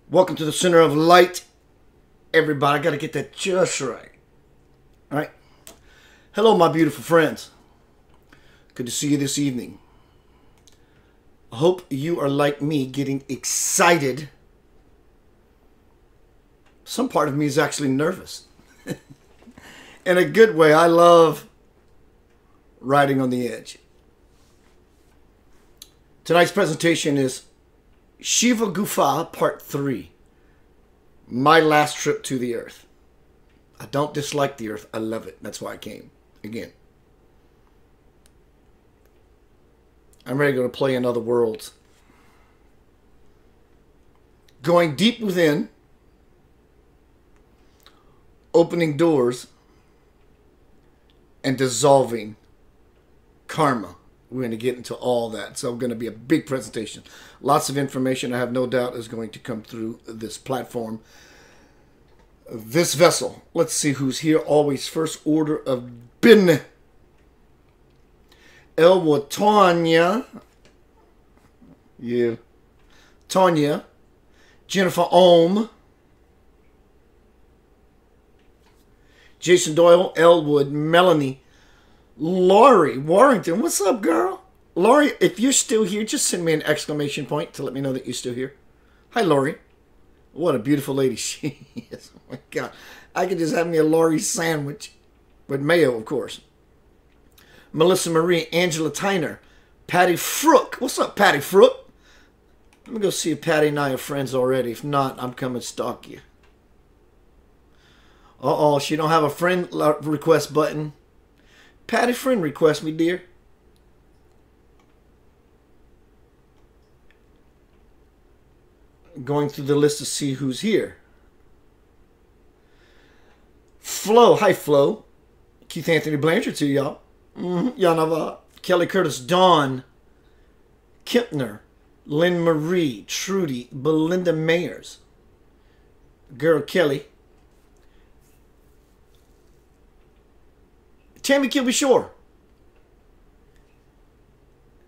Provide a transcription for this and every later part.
Welcome to the center of light, everybody. I got to get that just right. All right. Hello, my beautiful friends. Good to see you this evening. I hope you are like me, getting excited. Some part of me is actually nervous. In a good way. I love riding on the edge. Tonight's presentation is Shiva Gupha Part 3. My last trip to the earth. I don't dislike the earth. I love it. That's why I came again. I'm ready to go to play in other worlds. Going deep within. Opening doors. And dissolving karma. We're going to get into all that. So it's going to be a big presentation. Lots of information, I have no doubt, is going to come through this platform. This vessel. Let's see who's here. Always first order of business. Elwood Tanya. Yeah. Tanya. Jennifer Ohm. Jason Doyle. Elwood. Melanie. Laurie Warrington, what's up, girl? Laurie, if you're still here, just send me an exclamation point to let me know that you're still here. Hi, Laurie. What a beautiful lady she is. Oh, my God. I could just have me a Laurie sandwich with mayo, of course. Melissa Marie, Angela Tyner, Patty Frook. What's up, Patty Frook? Let me go see if Patty and I are friends already. If not, I'm coming to stalk you. Uh-oh, she don't have a friend request button. Patty, friend request me, dear. Going through the list to see who's here. Flo. Hi, Flo. Keith Anthony Blanchard to y'all. Yanava. Kelly Curtis. Dawn. Kempner. Lynn Marie. Trudy. Belinda Mayers. Girl Kelly. Tammy Kilby Shore.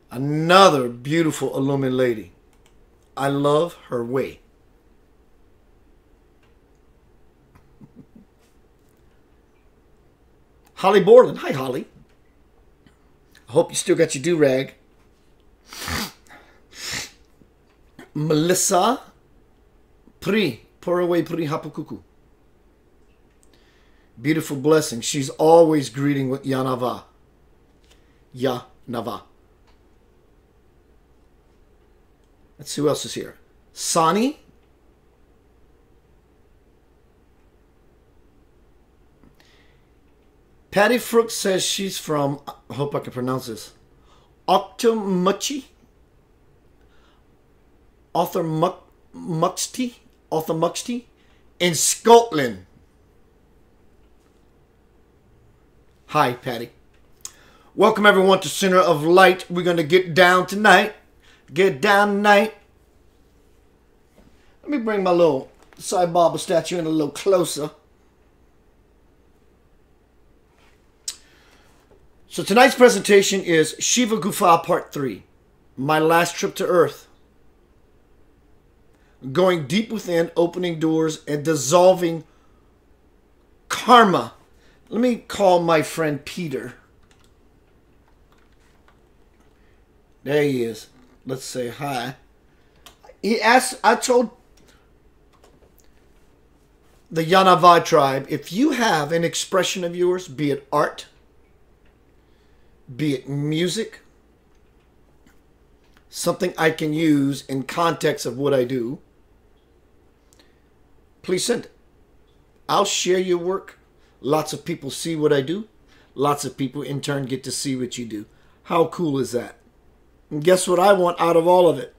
Another beautiful illumined lady. I love her way. Holly Borland. Hi, Holly. I hope you still got your do-rag. Melissa Pri. Poraway Pri Hapukuku. Beautiful blessing. She's always greeting with Yanava. Yanava. Let's see who else is here. Sani. Patty Frook says she's from, I hope I can pronounce this, Octomuchty? Authormuchty in Scotland. Hi, Patty. Welcome, everyone, to Center of Light. We're going to get down tonight. Get down tonight. Let me bring my little Sai Baba statue in a little closer. So tonight's presentation is Shiva Gupha Part 3. My last trip to Earth. Going deep within, opening doors, and dissolving karma. Let me call my friend Peter. There he is. Let's say hi. He asked, I told the Yanava tribe, if you have an expression of yours, be it art, be it music, something I can use in context of what I do, please send it. I'll share your work. Lots of people see what I do. Lots of people in turn get to see what you do. How cool is that? And guess what I want out of all of it?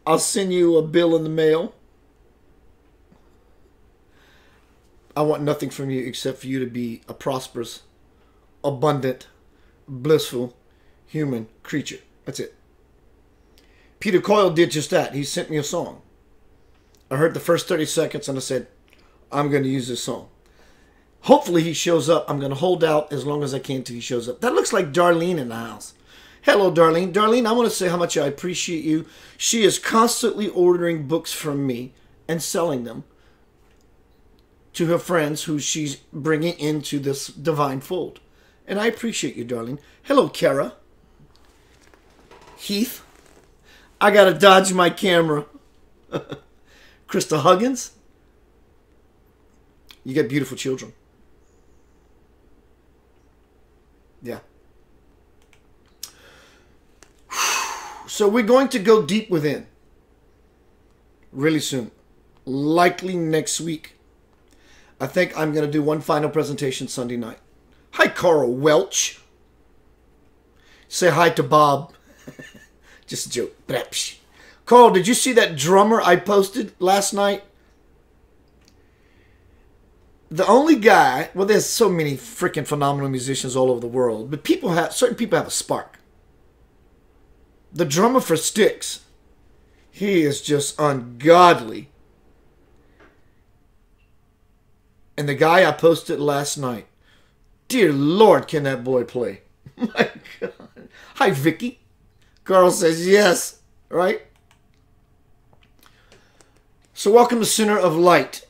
I'll send you a bill in the mail. I want nothing from you except for you to be a prosperous, abundant, blissful human creature. That's it. Peter Coyle did just that. He sent me a song. I heard the first 30 seconds and I said, I'm going to use this song. Hopefully he shows up. I'm going to hold out as long as I can till he shows up. That looks like Darlene in the house. Hello, Darlene. Darlene, I want to say how much I appreciate you. She is constantly ordering books from me and selling them to her friends who she's bringing into this divine fold. And I appreciate you, darling. Hello, Kara. Heath. I got to dodge my camera. Krista Huggins. You got beautiful children. Yeah. So we're going to go deep within. Really soon. Likely next week. I think I'm going to do one final presentation Sunday night. Hi, Carl Welch. Say hi to Bob. Just a joke. Carl, did you see that drummer I posted last night? The only guy, well, there's so many freaking phenomenal musicians all over the world, but certain people have a spark. The drummer for Styx, he is just ungodly. And the guy I posted last night, dear Lord, can that boy play? My God. Hi, Vicky. Carl says yes, right? So welcome to Center of Light.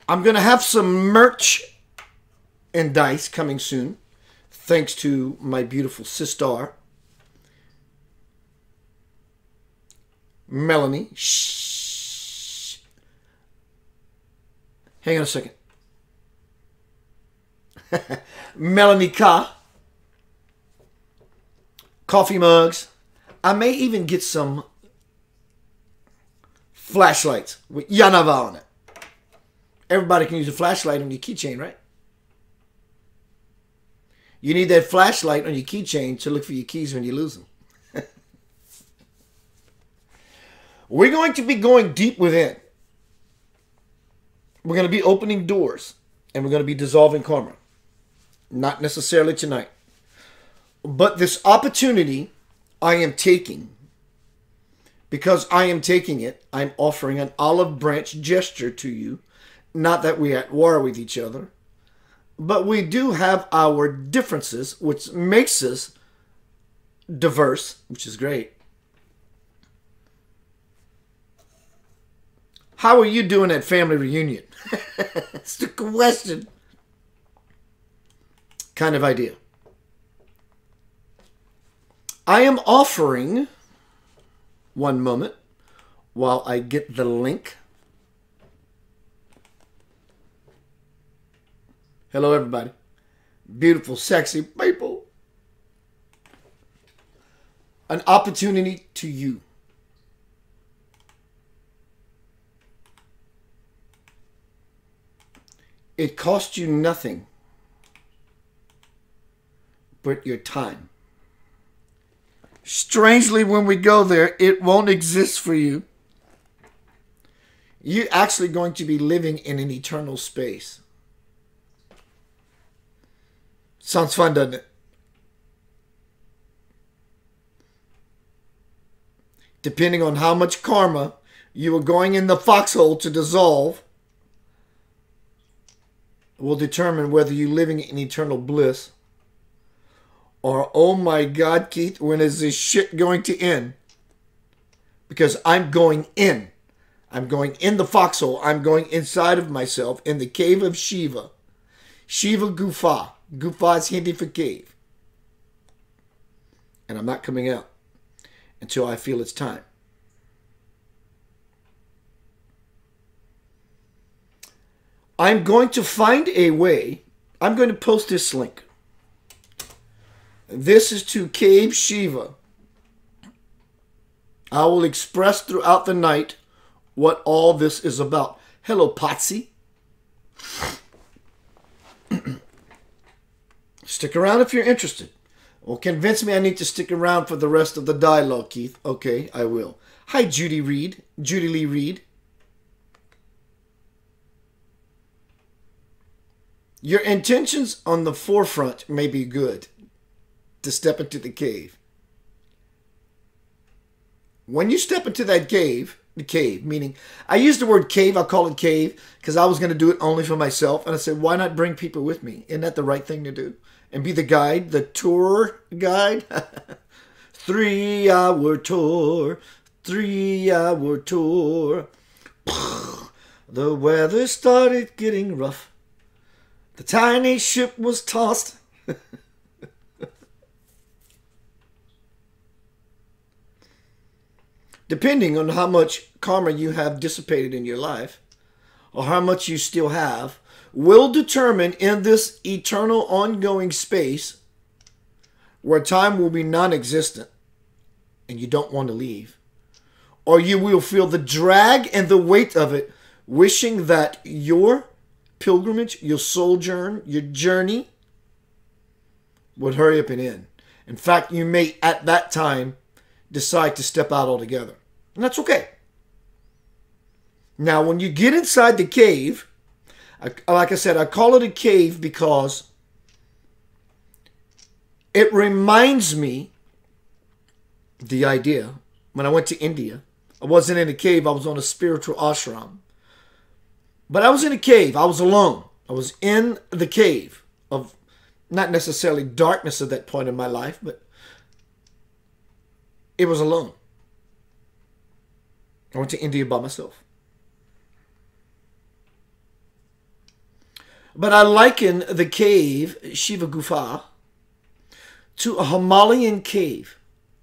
I'm going to have some merch and dice coming soon, thanks to my beautiful sister, Melanie. Shh. Hang on a second. Melanie Ka. Coffee mugs. I may even get some flashlights with Yanava on it. Everybody can use a flashlight on your keychain, right? You need that flashlight on your keychain to look for your keys when you lose them. We're going to be going deep within. We're going to be opening doors. And we're going to be dissolving karma. Not necessarily tonight. But this opportunity I am taking. Because I am taking it, I'm offering an olive branch gesture to you. Not that we're at war with each other. But we do have our differences, which makes us diverse, which is great. How are you doing at family reunion? That's the question. Kind of idea. I am offering, one moment, while I get the link. Hello, everybody. Beautiful, sexy people. An opportunity to you. It costs you nothing but your time. Strangely, when we go there, it won't exist for you. You're actually going to be living in an eternal space. Sounds fun, doesn't it? Depending on how much karma you are going in the foxhole to dissolve, will determine whether you're living in eternal bliss or, oh my God, Keith, when is this shit going to end? Because I'm going in. I'm going in the foxhole. I'm going inside of myself in the cave of Shiva. Shiva Gupha. Gupha is Hindi for cave. And I'm not coming out until I feel it's time. I'm going to find a way. I'm going to post this link. This is to Cave Shiva. I will express throughout the night what all this is about. Hello, Potsy. Stick around if you're interested. Well, convince me I need to stick around for the rest of the dialogue, Keith. Okay, I will. Hi, Judy Reed. Judy Lee Reed. Your intentions on the forefront may be good to step into the cave. When you step into that cave, the cave, meaning, I use the word cave, I'll call it cave, because I was going to do it only for myself. And I said, why not bring people with me? Isn't that the right thing to do? and be the guide, the tour guide. 3-hour tour, 3-hour tour. The weather started getting rough. The tiny ship was tossed. Depending on how much karma you have dissipated in your life, or how much you still have, will determine in this eternal ongoing space where time will be non-existent and you don't want to leave, or you will feel the drag and the weight of it, wishing that your pilgrimage, your sojourn, your journey would hurry up and end. In fact, you may at that time decide to step out altogether. And that's okay. Now, when you get inside the cave, like I said, I call it a cave because it reminds me the idea. When I went to India, I wasn't in a cave. I was on a spiritual ashram. But I was in a cave. I was alone. I was in the cave of not necessarily darkness at that point in my life, but it was alone. I went to India by myself. But I liken the cave, Shiva Gupha, to a Himalayan cave.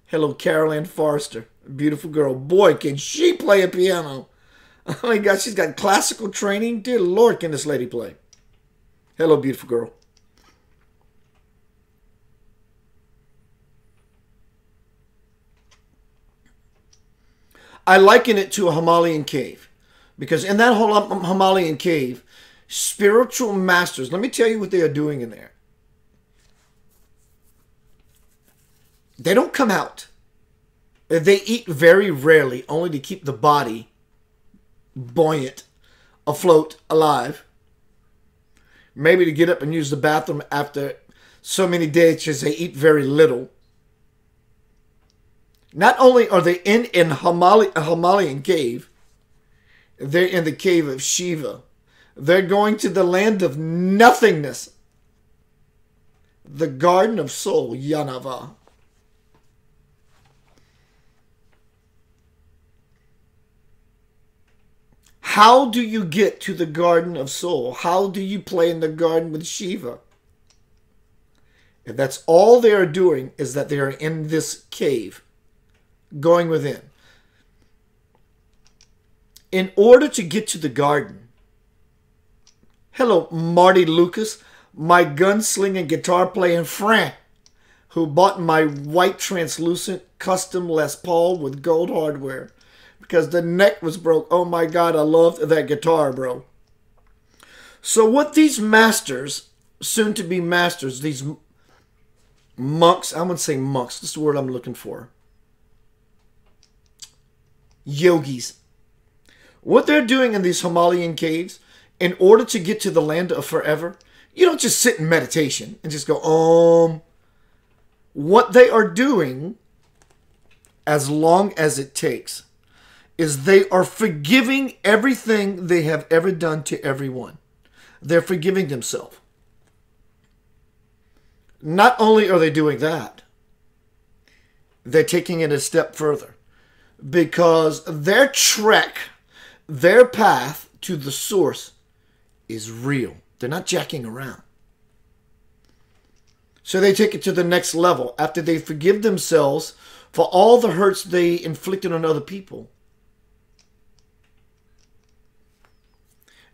Hello, Carol Ann Forrester. Beautiful girl. Boy, can she play a piano. Oh my God, she's got classical training. Dear Lord, can this lady play. Hello, beautiful girl. I liken it to a Himalayan cave because in that whole Himalayan cave, spiritual masters, let me tell you what they are doing in there. They don't come out. They eat very rarely, only to keep the body buoyant, afloat, alive. Maybe to get up and use the bathroom after so many days because they eat very little. Not only are they in a Himalayan cave, they're in the cave of Shiva. They're going to the land of nothingness. The garden of soul, Yanava. How do you get to the garden of soul? How do you play in the garden with Shiva? If that's all they are doing is that they are in this cave, going within. In order to get to the garden, hello, Marty Lucas, my gunslinging guitar playing friend, who bought my white translucent custom Les Paul with gold hardware because the neck was broke. Oh my God, I loved that guitar, bro. So what these masters, soon to be masters, these monks, I wouldn't say monks, that's the word I'm looking for. Yogis. What they're doing in these Himalayan caves, in order to get to the land of forever, you don't just sit in meditation and just go, What they are doing, as long as it takes, is they are forgiving everything they have ever done to everyone. They're forgiving themselves. Not only are they doing that, they're taking it a step further. Because their trek, their path to the source is real. They're not jacking around. So they take it to the next level after they forgive themselves for all the hurts they inflicted on other people.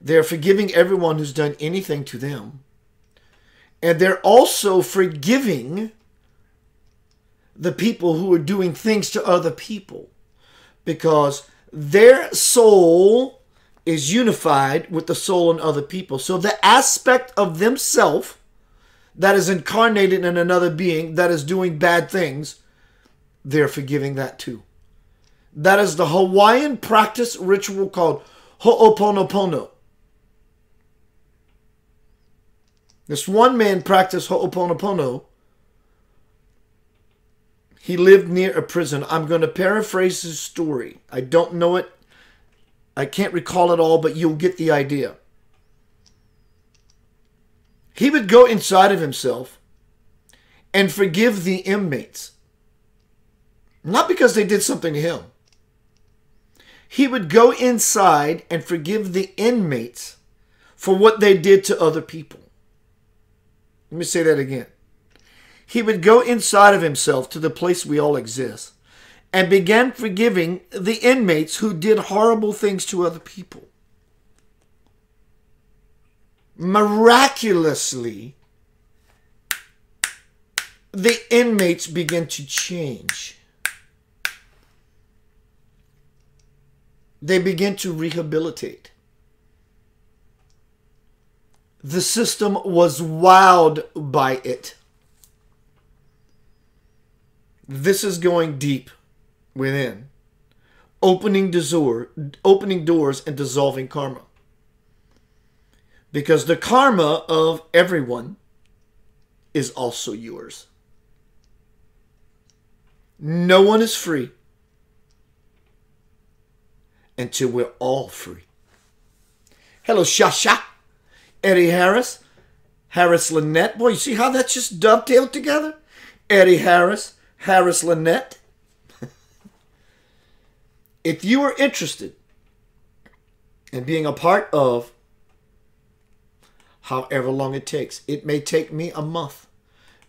They're forgiving everyone who's done anything to them. And they're also forgiving the people who are doing things to other people. Because their soul is unified with the soul in other people. So the aspect of themselves that is incarnated in another being that is doing bad things, they're forgiving that too. That is the Hawaiian practice ritual called Ho'oponopono. This one man practiced Ho'oponopono. He lived near a prison. I'm going to paraphrase his story. I don't know it. I can't recall it all, but you'll get the idea. He would go inside of himself and forgive the inmates. Not because they did something to him. He would go inside and forgive the inmates for what they did to other people. Let me say that again. He would go inside of himself to the place we all exist and began forgiving the inmates who did horrible things to other people. Miraculously, the inmates began to change. They began to rehabilitate. The system was wowed by it. This is going deep within, opening doors and dissolving karma. Because the karma of everyone is also yours. No one is free until we're all free. Hello, Shasha, Eddie Harris, Harris Lynette. Boy, you see how that just dovetailed together? Eddie Harris, Harris Lynette. If you are interested in being a part of however long it takes, it may take me a month.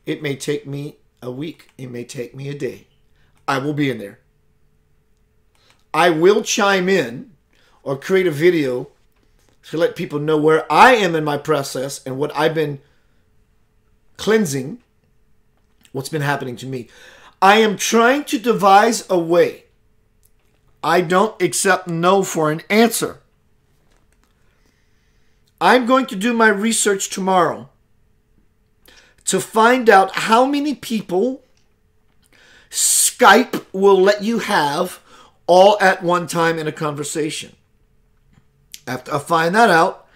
It may take me a week. It may take me a day. I will be in there. I will chime in or create a video to let people know where I am in my process and what I've been cleansing, what's been happening to me. I am trying to devise a way. I don't accept no for an answer. I'm going to do my research tomorrow to find out how many people Skype will let you have all at one time in a conversation. After I find that out,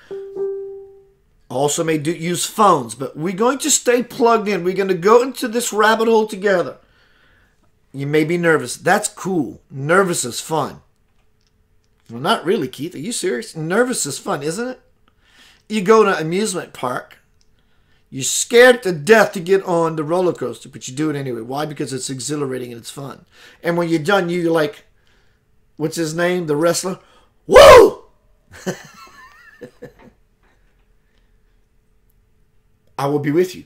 I also may use phones, but we're going to stay plugged in. We're going to go into this rabbit hole together. You may be nervous. That's cool. Nervous is fun. Well, not really, Keith. Are you serious? Nervous is fun, isn't it? You go to an amusement park. You're scared to death to get on the roller coaster, but you do it anyway. Why? Because it's exhilarating and it's fun. And when you're done, you're like, what's his name? The wrestler? Woo! I will be with you.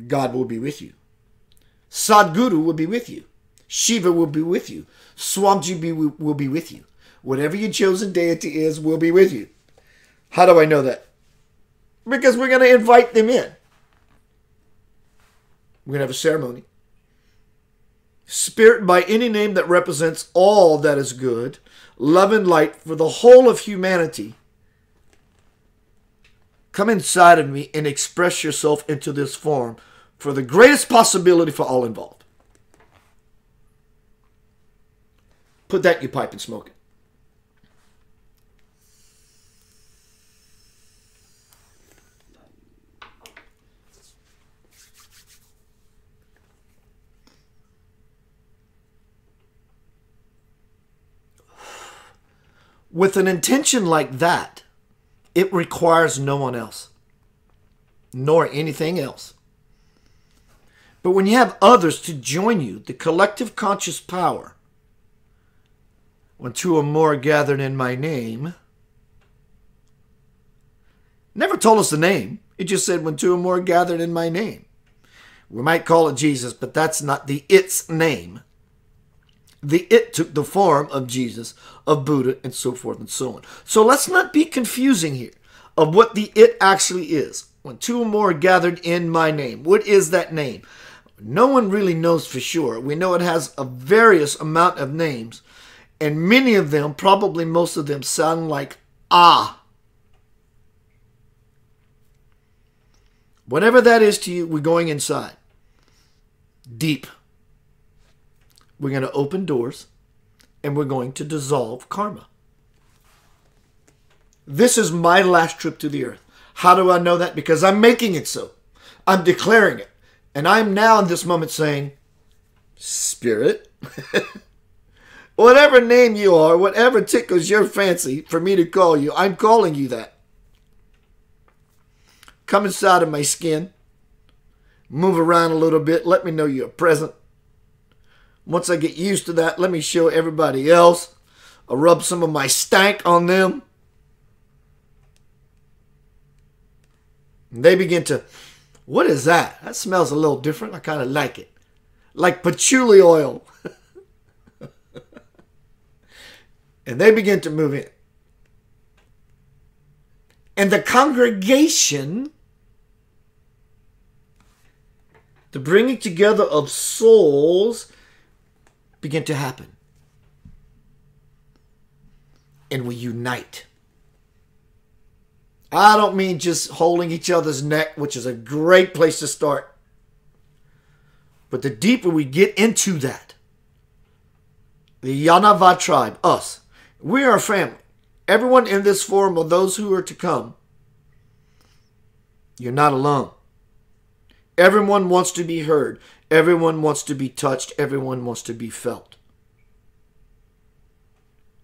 God will be with you. Sadhguru will be with you. Shiva will be with you. Swamiji will be with you. Whatever your chosen deity is will be with you. How do I know that? Because we're going to invite them in. We're going to have a ceremony. Spirit by any name that represents all that is good, love and light for the whole of humanity. Come inside of me and express yourself into this form for the greatest possibility for all involved. Put that in your pipe and smoke it. With an intention like that, it requires no one else, nor anything else. But when you have others to join you, the collective conscious power, when two or more are gathered in my name, never told us the name. It just said when two or more are gathered in my name. We might call it Jesus, but that's not the its name. The it took the form of Jesus, of Buddha, and so forth and so on. So let's not be confusing here of what the it actually is. When two or more are gathered in my name. What is that name? No one really knows for sure. We know it has a various amount of names. And many of them, probably most of them, sound like ah. Whatever that is to you, we're going inside. Deep. We're going to open doors, and we're going to dissolve karma. This is my last trip to the earth. How do I know that? Because I'm making it so. I'm declaring it. And I'm now in this moment saying, Spirit, whatever name you are, whatever tickles your fancy for me to call you, I'm calling you that. Come inside of my skin. Move around a little bit. Let me know you're present. Once I get used to that, let me show everybody else. I'll rub some of my stank on them. And they begin to, what is that? That smells a little different. I kind of like it. Like patchouli oil. And they begin to move in. And the congregation, the bringing together of souls, begin to happen. And we unite. I don't mean just holding each other's neck, which is a great place to start. But the deeper we get into that, the Yanava tribe, us, we are a family. Everyone in this forum, or those who are to come, you're not alone. Everyone wants to be heard. Everyone wants to be touched. Everyone wants to be felt.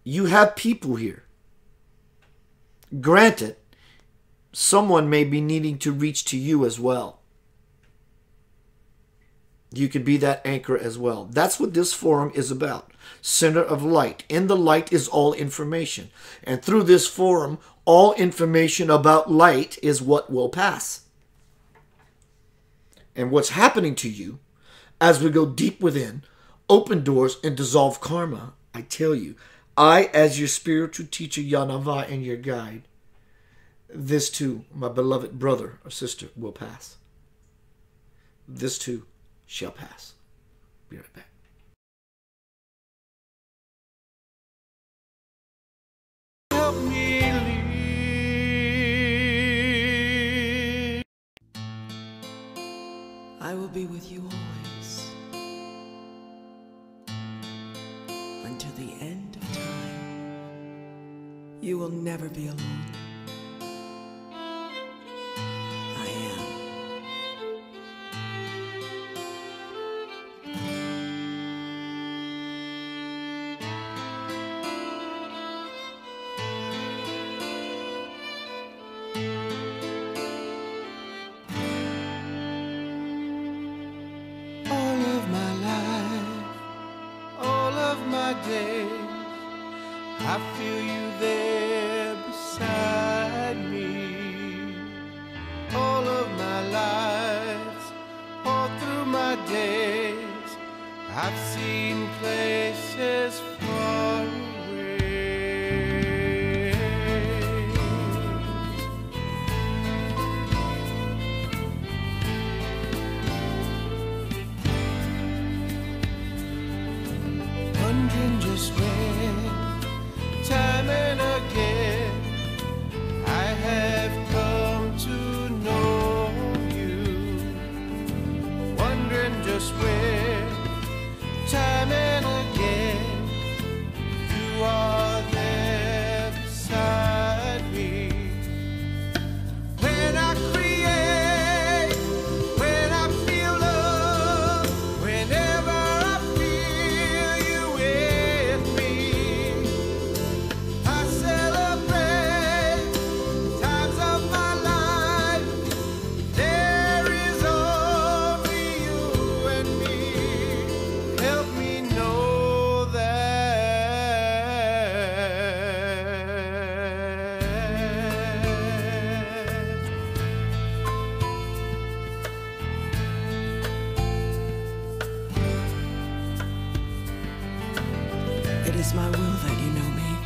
You have people here. Granted, someone may be needing to reach to you as well. You could be that anchor as well. That's what this forum is about. Center of light. In the light is all information. And through this forum, all information about light is what will pass. And what's happening to you as we go deep within, open doors and dissolve karma, I tell you, I, as your spiritual teacher, Yanava, and your guide, this too, my beloved brother or sister, will pass. This too shall pass. Be right back. Help me lead. I will be with you always until the end of time. You will never be alone. I am. I feel you there beside me. All of my life, all through my days, I've seen places far away. Wondering just where, time and again, I have come to know you. Wondering just where, time and again, you are there beside me. When I create, when I feel love, whenever I feel you with me, I celebrate times of my life. There is only you and me. Help me know that. It is my will that you know me.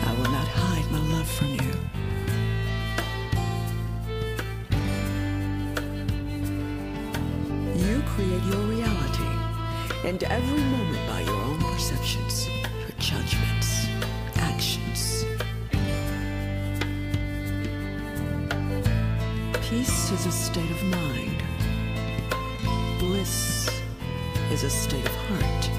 I will not hide my love from you. You create your reality, and every moment by your own perceptions, your judgments, actions. Peace is a state of mind. Bliss is a state of heart.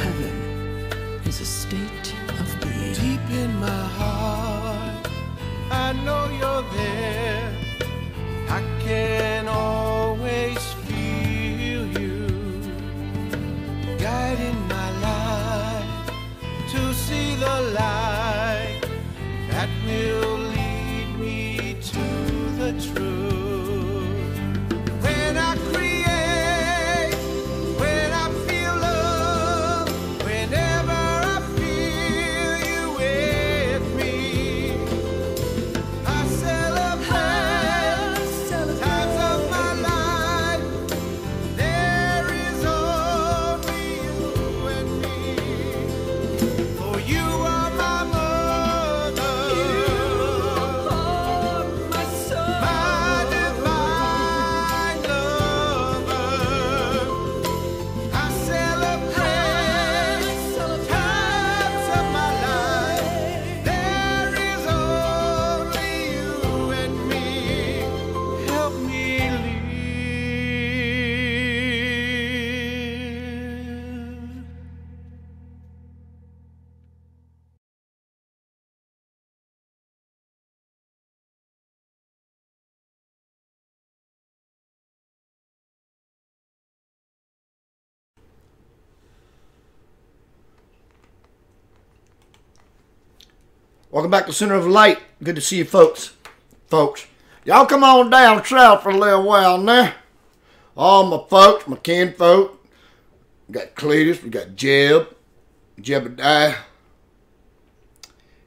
Heaven is a state of being. Deep in my heart, I know you're there. I can always feel you, guiding my life to see the light that will lead me to the truth. Welcome back to Center of Light. Good to see you folks. Y'all come on down south for a little while now. All my folks, my kinfolk. We got Cletus, we got Jebediah.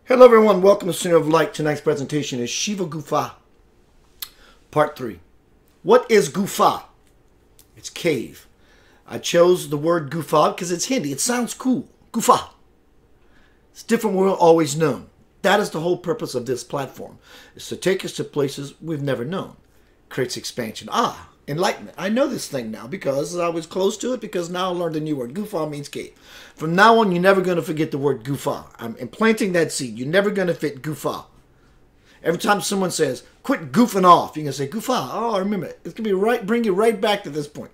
Hello everyone, welcome to Center of Light. Tonight's presentation is Shiva Gupha, Part 3. What is Gupha? It's cave. I chose the word Gupha because it's Hindi. It sounds cool. Gupha. It's different than we're always known. That is the whole purpose of this platform, is to take us to places we've never known. Creates expansion. Enlightenment. I know this thing now because I was close to it, because now I learned a new word. Gupha means cave. From now on, you're never going to forget the word Gupha. I'm implanting that seed. You're never going to fit Gupha. Every time someone says, quit goofing off, you can say, Gupha. Oh, I remember it. It's going to be bring you right back to this point.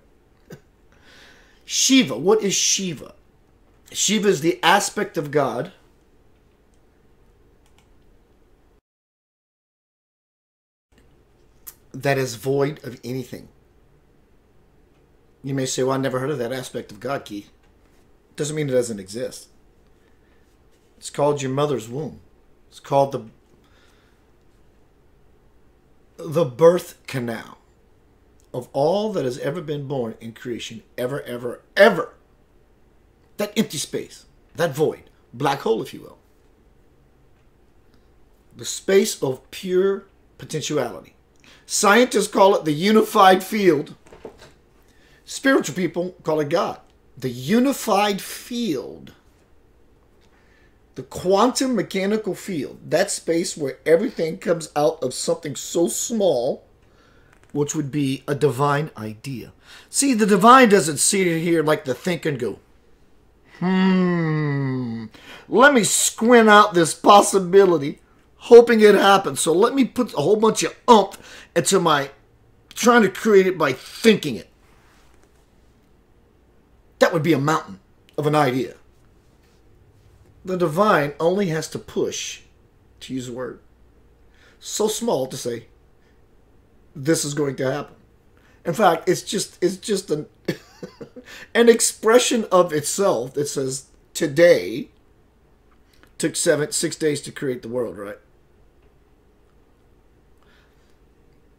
Shiva. What is Shiva? Shiva is the aspect of God that is void of anything. You may say, well, I never heard of that aspect of God, Keith. Doesn't mean it doesn't exist. It's called your mother's womb. It's called the birth canal of all that has ever been born in creation. Ever, ever, ever. That empty space. That void. Black hole, if you will. The space of pure potentiality. Scientists call it the unified field. Spiritual people call it God. The unified field. The quantum mechanical field. That space where everything comes out of something so small, which would be a divine idea. See, the divine doesn't sit here like to think and go, let me squint out this possibility, hoping it happens. So let me put a whole bunch of oomph into my trying to create it by thinking it. That would be a mountain of an idea. The divine only has to push, to use a word, so small to say, this is going to happen. In fact, it's just an, an expression of itself that says, today took 6 days to create the world, right?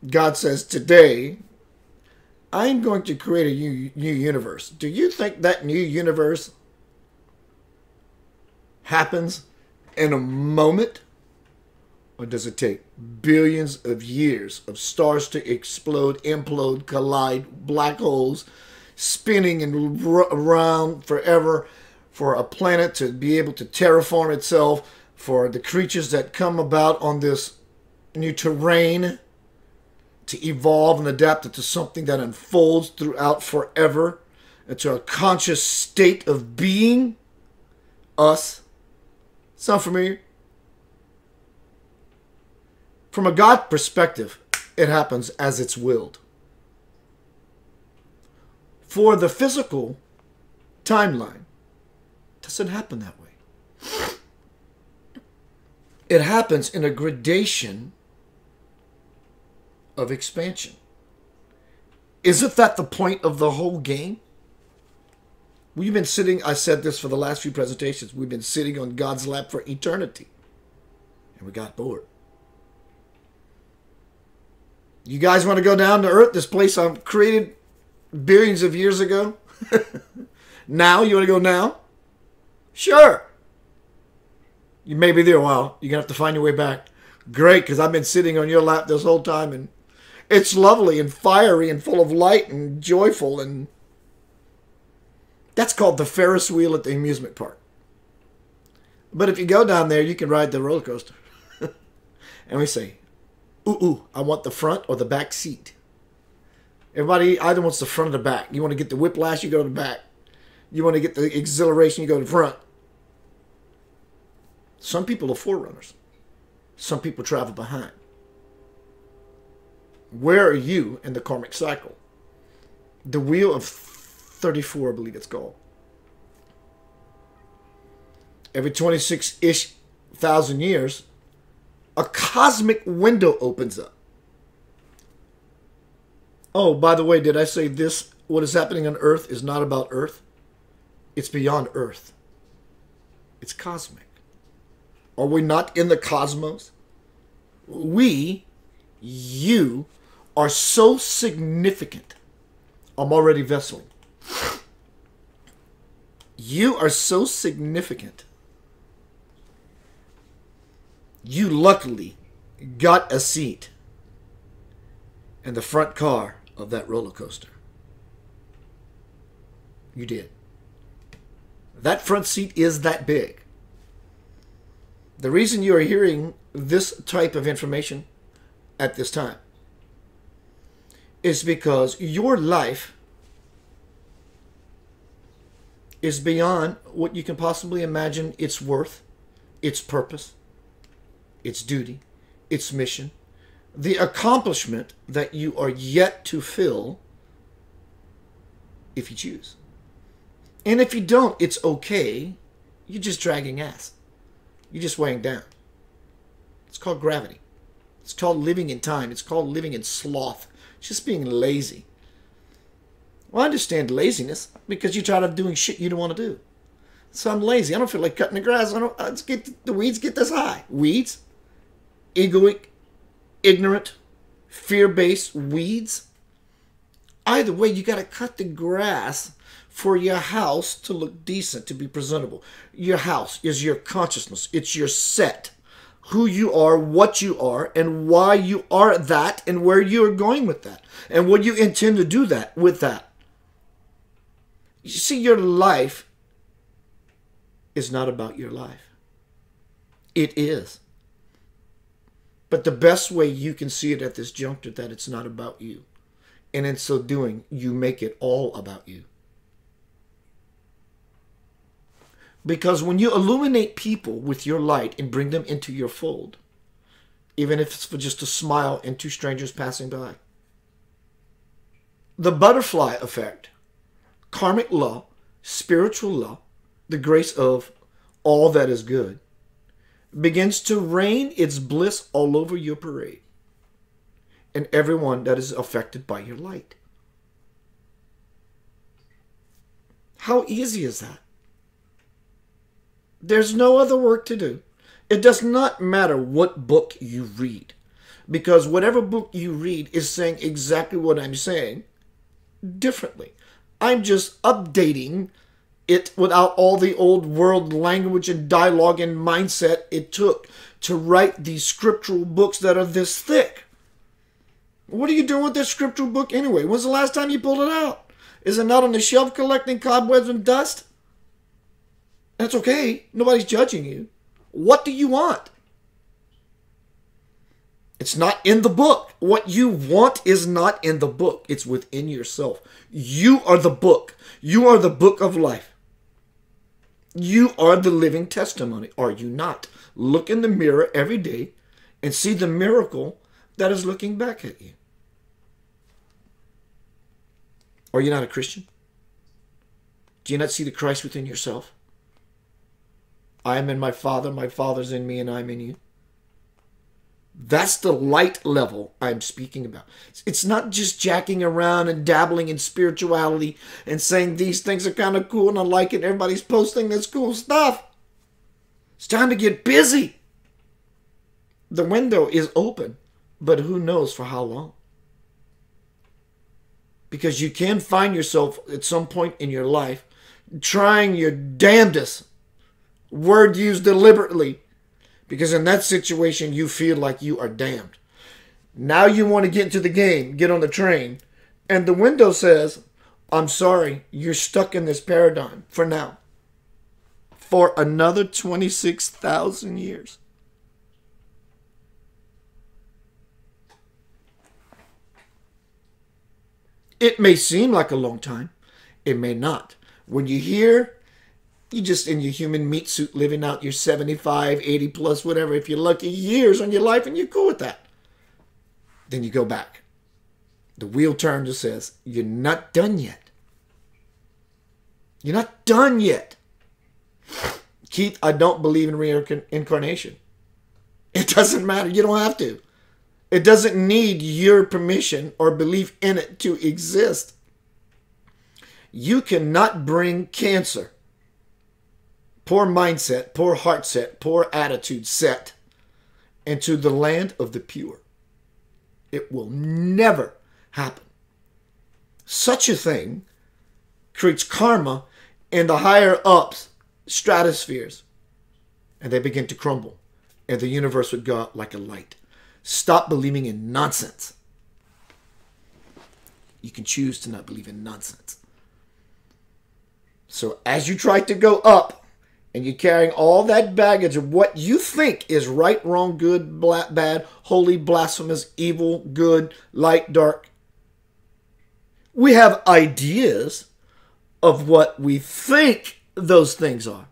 God says, today, I'm going to create a new universe. Do you think that new universe happens in a moment? Or does it take billions of years of stars to explode, implode, collide, black holes, spinning and around forever, for a planet to be able to terraform itself, for the creatures that come about on this new terrain to evolve and adapt into something that unfolds throughout forever, into a conscious state of being? Us. Sound familiar? From a God perspective, it happens as it's willed. For the physical timeline, it doesn't happen that way. It happens in a gradation of expansion. Isn't that the point of the whole game? We've been sitting, I said this for the last few presentations, we've been sitting on God's lap for eternity. And we got bored. You guys want to go down to Earth, this place I created billions of years ago? Now? You want to go now? Sure. You may be there a while. You're going to have to find your way back. Great, because I've been sitting on your lap this whole time, and it's lovely and fiery and full of light and joyful, and that's called the Ferris wheel at the amusement park. But if you go down there, you can ride the roller coaster. And we say, ooh, I want the front or the back seat. Everybody either wants the front or the back. You want to get the whiplash, you go to the back. You want to get the exhilaration, you go to the front. Some people are forerunners. Some people travel behind. Where are you in the karmic cycle? The wheel of 34, I believe it's called. Every 26-ish thousand years, a cosmic window opens up. Oh, by the way, did I say this? What is happening on Earth is not about Earth. It's beyond Earth. It's cosmic. Are we not in the cosmos? You are so significant. I'm already vesseling. You are so significant. You luckily got a seat in the front car of that roller coaster. You did. That front seat is that big. The reason you are hearing this type of information at this time is because your life is beyond what you can possibly imagine its worth, its purpose, its duty, its mission, the accomplishment that you are yet to fill if you choose. And if you don't, it's okay. You're just dragging ass. You're just weighing down. It's called gravity. It's called living in time. It's called living in sloth. It's just being lazy. Well, I understand laziness because you're tired of doing shit you don't want to do. So I'm lazy. I don't feel like cutting the grass. Let's get the weeds get this high. Weeds? Egoic, ignorant, fear-based weeds? Either way, you got to cut the grass for your house to look decent, to be presentable. Your house is your consciousness. It's your set. Who you are, what you are, and why you are that, and where you are going with that, and what you intend to do that with that. You see, your life is not about your life. It is. But the best way you can see it at this juncture that it's not about you. And in so doing, you make it all about you. Because when you illuminate people with your light and bring them into your fold, even if it's for just a smile and two strangers passing by, the butterfly effect, karmic law, spiritual law, the grace of all that is good, begins to rain its bliss all over your parade and everyone that is affected by your light. How easy is that? There's no other work to do. It does not matter what book you read, because whatever book you read is saying exactly what I'm saying differently. I'm just updating it without all the old world language and dialogue and mindset it took to write these scriptural books that are this thick. What are you doing with this scriptural book anyway? When's the last time you pulled it out? Is it not on the shelf collecting cobwebs and dust? That's okay. Nobody's judging you. What do you want? It's not in the book. What you want is not in the book. It's within yourself. You are the book. You are the book of life. You are the living testimony. Are you not? Look in the mirror every day and see the miracle that is looking back at you. Are you not a Christian? Do you not see the Christ within yourself? I am in my Father's in me, and I'm in you. That's the light level I'm speaking about. It's not just jacking around and dabbling in spirituality and saying these things are kind of cool and I like it. Everybody's posting this cool stuff. It's time to get busy. The window is open, but who knows for how long? Because you can find yourself at some point in your life trying your damnedest, word used deliberately, because in that situation you feel like you are damned. Now you want to get into the game, get on the train, and the window says, I'm sorry, you're stuck in this paradigm for now. For another 26,000 years. It may seem like a long time. It may not. When you hear, you're just in your human meat suit living out your 75, 80 plus, whatever, if you're lucky, years on your life and you're cool with that. Then you go back. The wheel turns and says, you're not done yet. You're not done yet. Keith, I don't believe in reincarnation. It doesn't matter. You don't have to. It doesn't need your permission or belief in it to exist. You cannot bring cancer poor mindset, poor heart set, poor attitude set into the land of the pure. It will never happen. Such a thing creates karma in the higher ups stratospheres, and they begin to crumble, and the universe would go out like a light. Stop believing in nonsense. You can choose to not believe in nonsense. So as you try to go up, and you're carrying all that baggage of what you think is right, wrong, good, bad, holy, blasphemous, evil, good, light, dark. We have ideas of what we think those things are.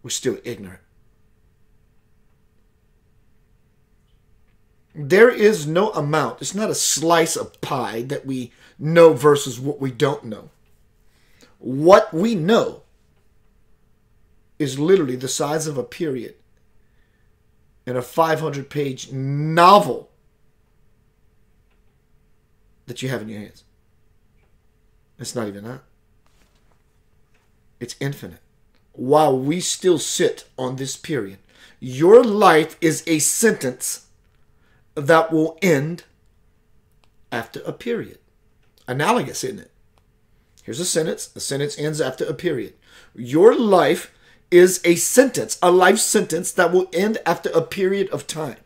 We're still ignorant. There is no amount. It's not a slice of pie that we know versus what we don't know. What we know is literally the size of a period in a 500-page novel that you have in your hands. It's not even that. It's infinite. While we still sit on this period, your life is a sentence that will end after a period. Analogous, isn't it? Here's a sentence. A sentence ends after a period. Your life is a sentence, a life sentence that will end after a period of time.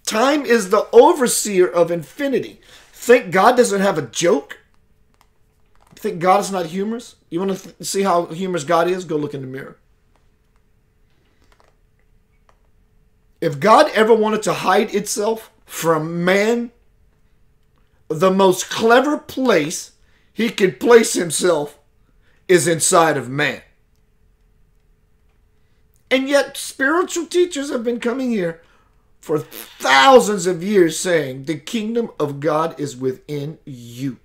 Time is the overseer of infinity. Think God doesn't have a joke? Think God is not humorous? You want to see how humorous God is? Go look in the mirror. If God ever wanted to hide itself from man, the most clever place he could place himself is inside of man. And yet spiritual teachers have been coming here for thousands of years saying the kingdom of God is within you.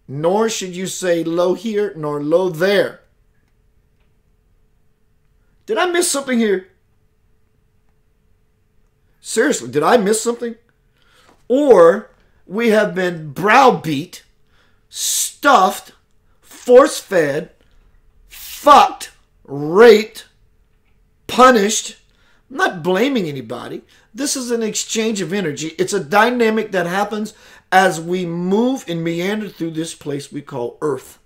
Nor should you say lo here nor lo there. Did I miss something here? Seriously, did I miss something? Or we have been browbeat, stuffed, force-fed, fucked, raped, punished. I'm not blaming anybody. This is an exchange of energy. It's a dynamic that happens as we move and meander through this place we call Earth.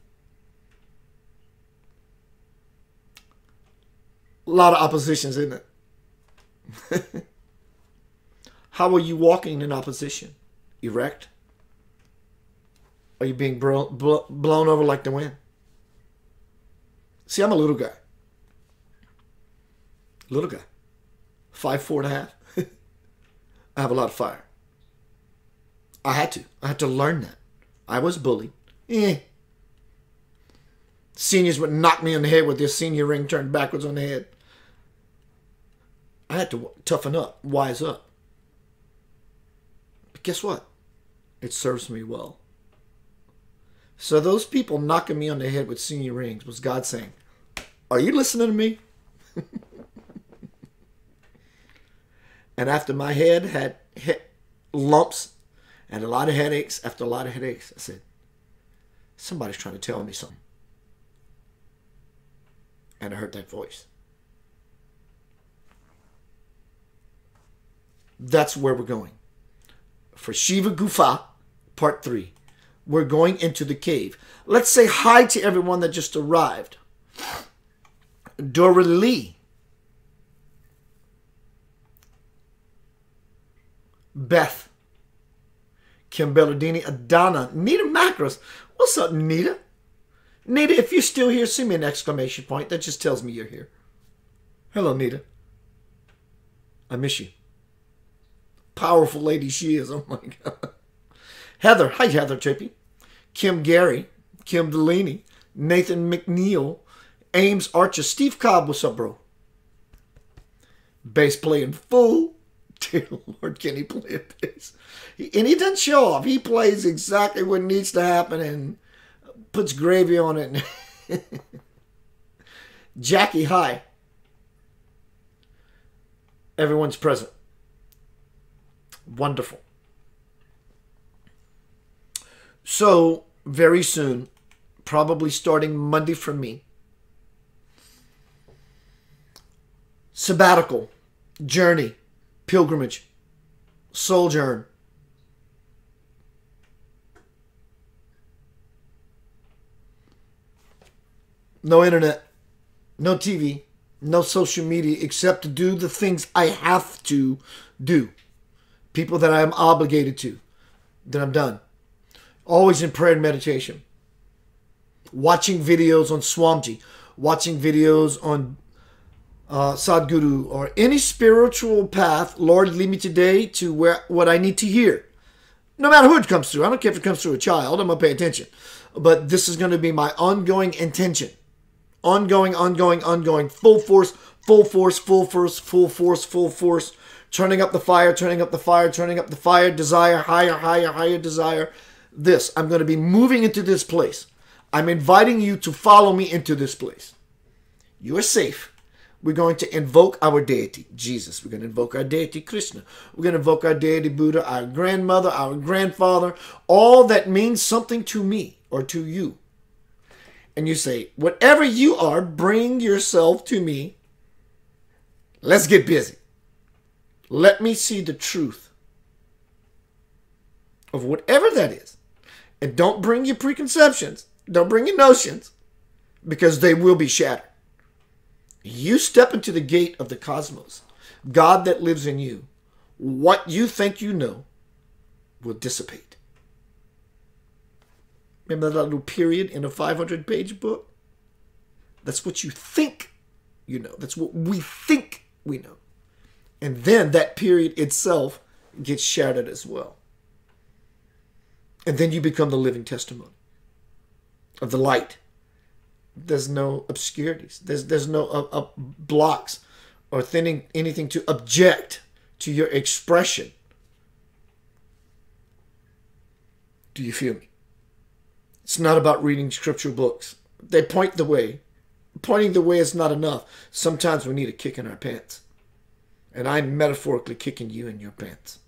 A lot of oppositions, isn't it? How are you walking in opposition? Erect? Are you being blown over like the wind? See, I'm a little guy. Little guy. 5'4.5". I have a lot of fire. I had to learn that. I was bullied. Seniors would knock me on the head with their senior ring turned backwards on the head. I had to toughen up, wise up. But guess what? It serves me well. So those people knocking me on the head with senior rings was God saying, are you listening to me? And after my head had hit lumps and a lot of headaches, after a lot of headaches, I said, somebody's trying to tell me something. And I heard that voice. That's where we're going. For Shiva Gupha, part 3. We're going into the cave. Let's say hi to everyone that just arrived. Dora Lee. Beth. Kim Belladini. Adana. Nita Macros. What's up, Nita? Nita, if you're still here, send me an exclamation point. That just tells me you're here. Hello, Nita. I miss you. Powerful lady she is. Oh, my God. Heather. Hi, Heather Chippy. Kim Gary. Kim Delaney. Nathan McNeil. Ames Archer. Steve Cobb. What's up, bro? Bass playing full. Dear Lord, can he play a bass? And he doesn't show off. He plays exactly what needs to happen and puts gravy on it. Jackie, hi. Everyone's present. Wonderful. So, very soon, probably starting Monday for me, sabbatical, journey, pilgrimage, sojourn. No internet, no TV, no social media except to do the things I have to do. People that I am obligated to, that I'm done. Always in prayer and meditation. Watching videos on Swamiji, watching videos on Sadhguru, or any spiritual path. Lord, lead me today to what I need to hear. No matter who it comes through. I don't care if it comes through a child. I'm going to pay attention. But this is going to be my ongoing intention. Ongoing. Full force, full force, full force, full force, full force. Turning up the fire, turning up the fire, turning up the fire. Desire, higher desire. This. I'm going to be moving into this place. I'm inviting you to follow me into this place. You are safe. We're going to invoke our deity, Jesus. We're going to invoke our deity, Krishna. We're going to invoke our deity, Buddha, our grandmother, our grandfather, all that means something to me or to you. And you say, whatever you are, bring yourself to me. Let's get busy. Let me see the truth of whatever that is. And don't bring your preconceptions. Don't bring your notions, because they will be shattered. You step into the gate of the cosmos. God that lives in you. What you think you know will dissipate. Remember that little period in a 500-page book? That's what you think you know. That's what we think we know. And then that period itself gets shattered as well. And then you become the living testimony of the light. There's no obscurities. There's no blocks or anything to object to your expression. Do you feel me? It's not about reading scriptural books. They point the way. Pointing the way is not enough. Sometimes we need a kick in our pants. And I'm metaphorically kicking you in your pants.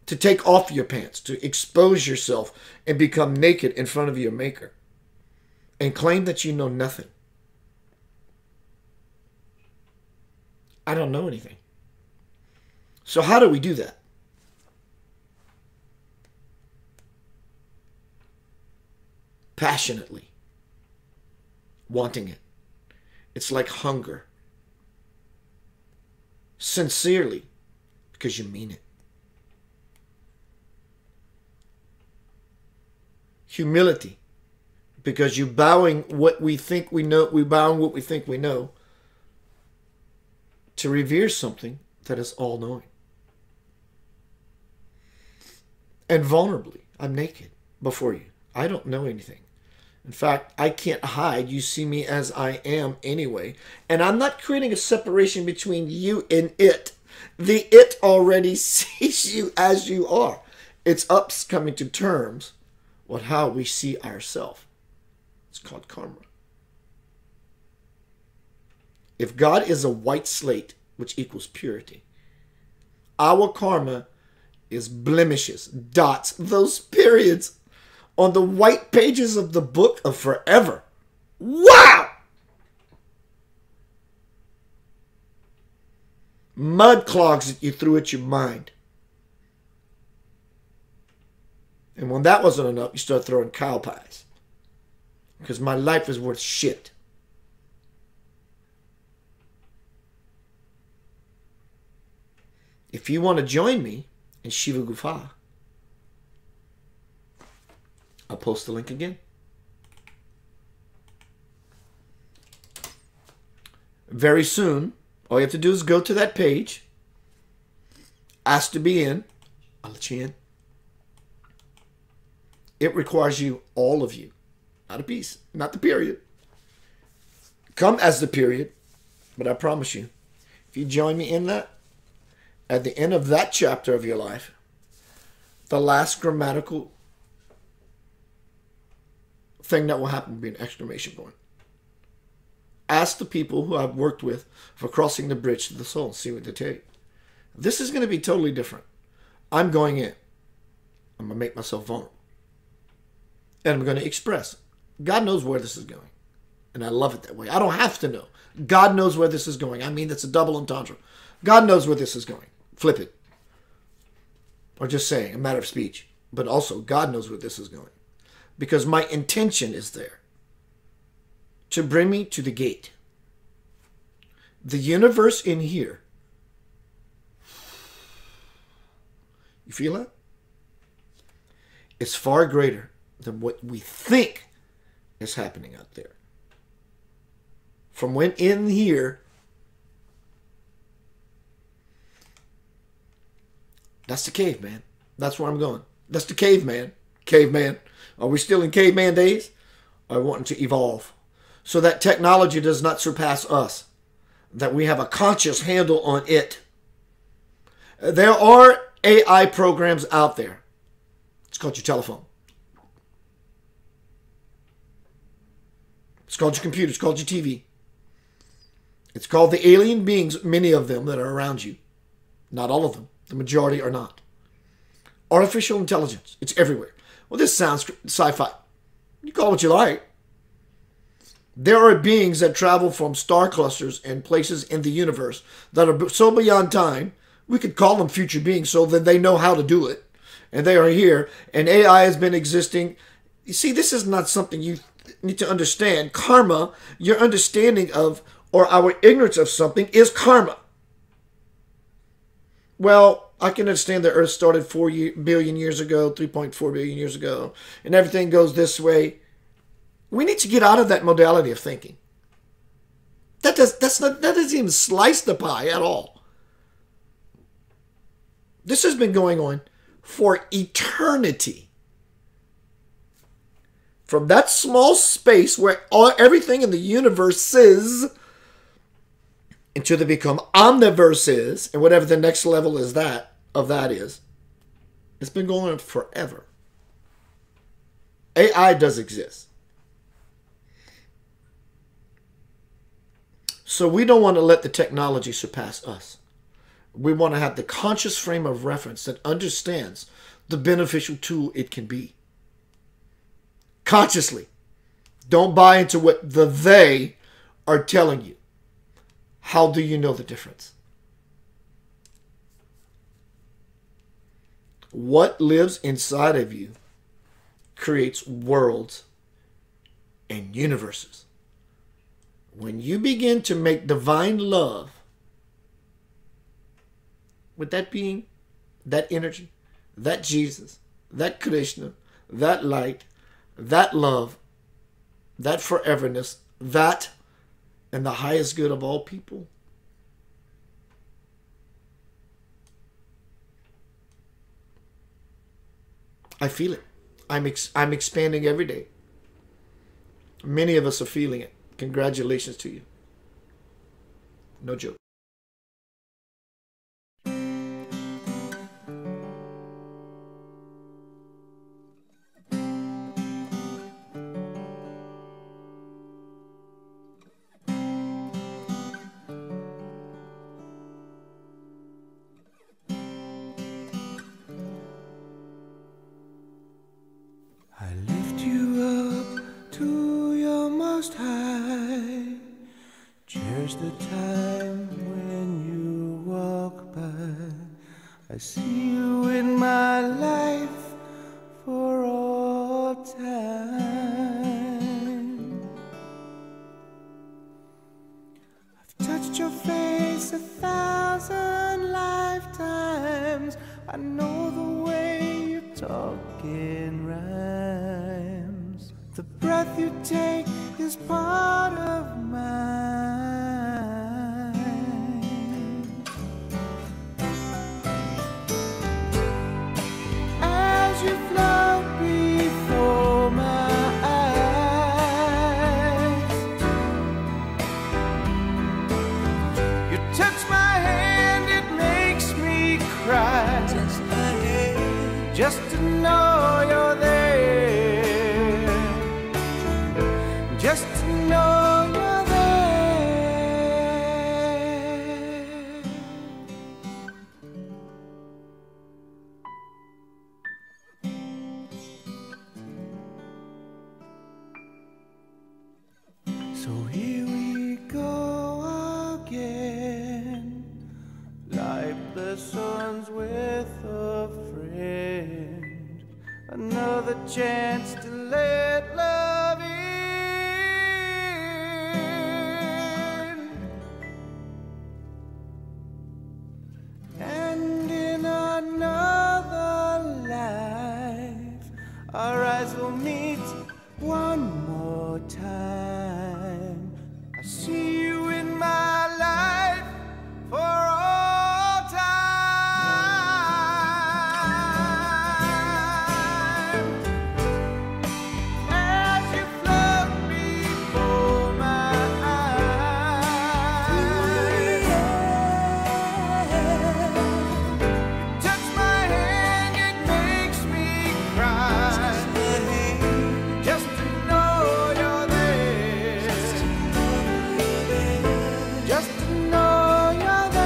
To take off your pants, to expose yourself and become naked in front of your maker. And claim that you know nothing. I don't know anything. So how do we do that? Passionately. Wanting it. It's like hunger. Sincerely. Because you mean it. Humility. Because you're bowing what we think we know, we're bowing what we think we know to revere something that is all-knowing. And vulnerably, I'm naked before you. I don't know anything. In fact, I can't hide. You see me as I am anyway. And I'm not creating a separation between you and it. The it already sees you as you are. It's us coming to terms with how we see ourselves. It's called karma. If God is a white slate, which equals purity, our karma is blemishes, dots, those periods on the white pages of the book of forever. Wow! Mud clogs that you threw at your mind. And when that wasn't enough, you start throwing cow pies. Because my life is worth shit. If you want to join me in Shiva Gupha, I'll post the link again. Very soon, all you have to do is go to that page, ask to be in, I'll let you in. It requires you, all of you. Not a piece, not the period. Come as the period, but I promise you, if you join me in that, at the end of that chapter of your life, the last grammatical thing that will happen will be an exclamation point. Ask the people who I've worked with for crossing the bridge to the soul and see what they tell you. This is going to be totally different. I'm going in. I'm going to make myself vulnerable. And I'm going to express. God knows where this is going. And I love it that way. I don't have to know. God knows where this is going. I mean, that's a double entendre. God knows where this is going. Flip it. Or just saying, a matter of speech. But also, God knows where this is going. Because my intention is there. To bring me to the gate. The universe in here. You feel that? It's far greater than what we think is happening out there. From when in here, that's the caveman. That's where I'm going. That's the caveman. Caveman. Are we still in caveman days? Or wanting to evolve? So that technology does not surpass us. That we have a conscious handle on it. There are AI programs out there. It's called your telephone. It's called your computer. It's called your TV. It's called the alien beings, many of them that are around you. Not all of them. The majority are not. Artificial intelligence. It's everywhere. Well, this sounds sci-fi. You call it what you like. There are beings that travel from star clusters and places in the universe that are so beyond time, we could call them future beings so that they know how to do it. And they are here. And AI has been existing. You see, this is not something you need to understand. Karma, your understanding of or our ignorance of something is karma. Well, I can understand the Earth started 4 billion years ago, 3.4 billion years ago, and everything goes this way. We need to get out of that modality of thinking. That doesn't even slice the pie at all. This has been going on for eternity. From that small space where everything in the universe is, until they become omniverses, and whatever the next level is that is. It's been going on forever. AI does exist. So we don't want to let the technology surpass us. We want to have the conscious frame of reference that understands the beneficial tool it can be. Consciously. Don't buy into what they are telling you. How do you know the difference? What lives inside of you creates worlds and universes. When you begin to make divine love with that being, that energy, that Jesus, that Krishna, that light, that love, that foreverness, that and the highest good of all people, I feel it. I'm expanding every day. Many of us are feeling it. Congratulations to you. No joke. I lift you up to your most high. Cherish the time when you walk by. I see you in my life for all time. I've touched your face 1,000 lifetimes. I know the way you talk in rhymes. The breath you take is part of mine. As you float before my eyes, you touch my hand, it makes me cry. Just to know you're there. Just to know you're there. So here we go again, life lessons with a friend, another chance to let love in. And in another life, our eyes will meet one more time. I see you in my life for all time. As you float before my eyes, touch my hand, it makes me cry. Just to know you're there. Just to know you're there.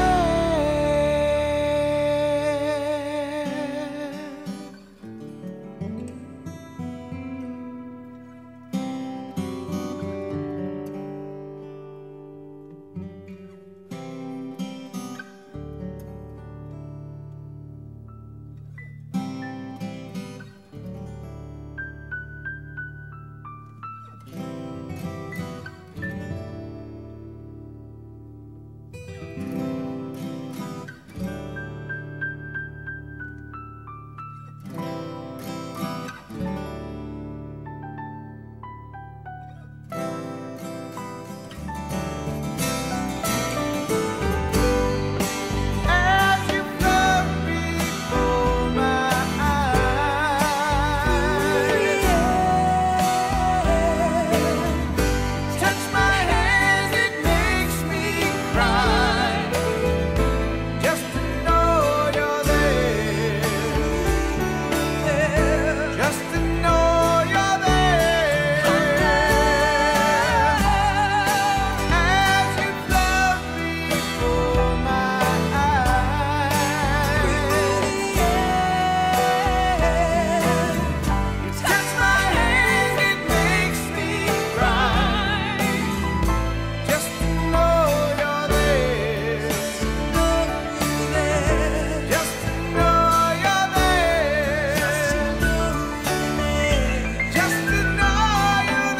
As you float before my eyes, touch my hand, it makes me cry. Just to know you're there. Just to know you're there. As you float before my eyes, touch my hand, it makes me cry. Just to know you're there. Just to know you're there. Just to know you're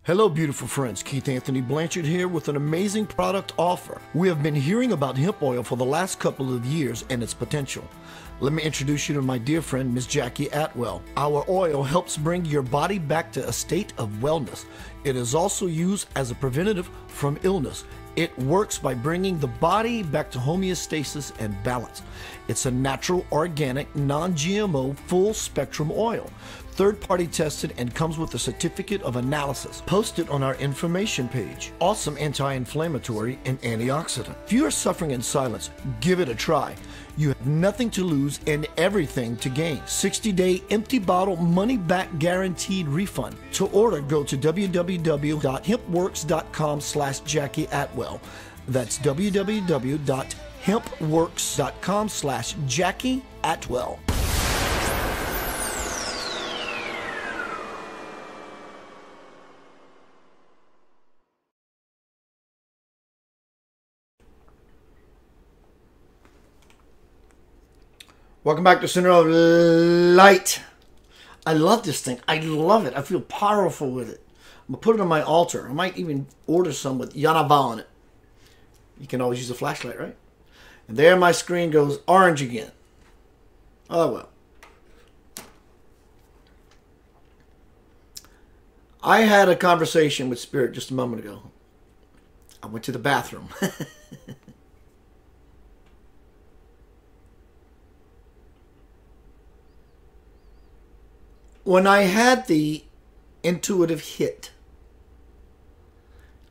Hello, beautiful friends. Keith Anthony Blanchard here with an amazing product offer. We have been hearing about hemp oil for the last couple of years and its potential. Let me introduce you to my dear friend, Miss Jackie Atwell. Our oil helps bring your body back to a state of wellness. It is also used as a preventative from illness. It works by bringing the body back to homeostasis and balance. It's a natural, organic, non-GMO, full-spectrum oil. Third-party tested and comes with a certificate of analysis. Posted on our information page. Awesome anti-inflammatory and antioxidant. If you are suffering in silence, give it a try. You have nothing to lose and everything to gain. 60-day empty bottle money-back guaranteed refund. To order, go to www.hempworks.com/Jackie Atwell. That's www.hempworks.com/Jackie Atwell. Welcome back to Center of Light. I love this thing. I love it. I feel powerful with it. I'm going to put it on my altar. I might even order some with Yanava on it. You can always use a flashlight, right? And there my screen goes orange again. Oh, well. I had a conversation with Spirit just a moment ago. I went to the bathroom. When I had the intuitive hit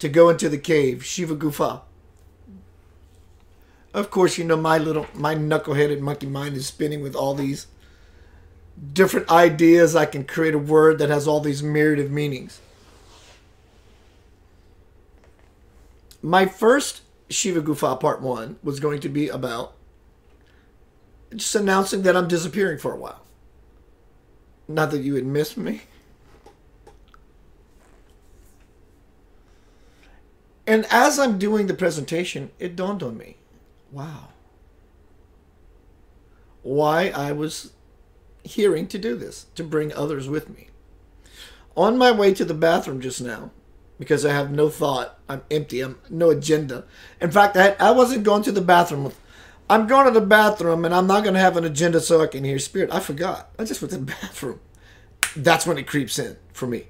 to go into the cave, Shiva Gupha. Of course, you know, my knuckleheaded monkey mind is spinning with all these different ideas. I can create a word that has all these myriad of meanings. My first Shiva Gupha Part 1 was going to be about just announcing that I'm disappearing for a while. Not that you would miss me. And as I'm doing the presentation, it dawned on me, wow, why I was hearing to do this, to bring others with me. On my way to the bathroom just now, because I have no thought, I'm empty, I'm no agenda. In fact, I wasn't going to the bathroom with, I'm going to the bathroom and I'm not going to have an agenda so I can hear spirit. I forgot. I just went to the bathroom. That's when it creeps in for me.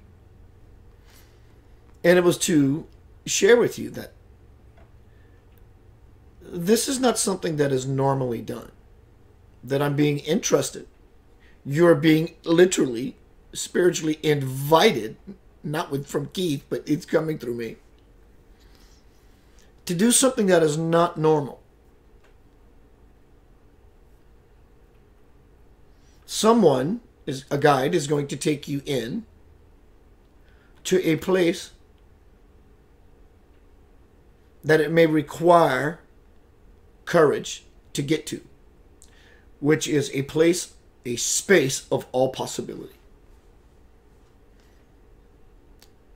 And it was to share with you that this is not something that is normally done. That I'm being entrusted. You're being literally, spiritually invited, not from Keith, but it's coming through me, to do something that is not normal. Someone, a guide, is going to take you in to a place that it may require courage to get to, which is a place, a space of all possibility.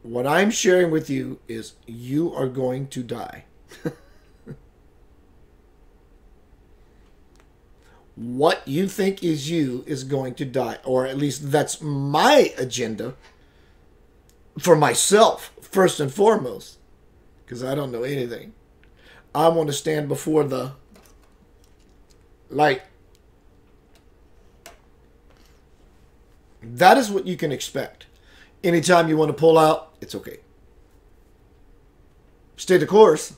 What I'm sharing with you is you are going to die. What you think is you is going to die, or at least that's my agenda for myself, first and foremost, because I don't know anything. I want to stand before the light. That is what you can expect. Anytime you want to pull out, it's okay. Stay the course.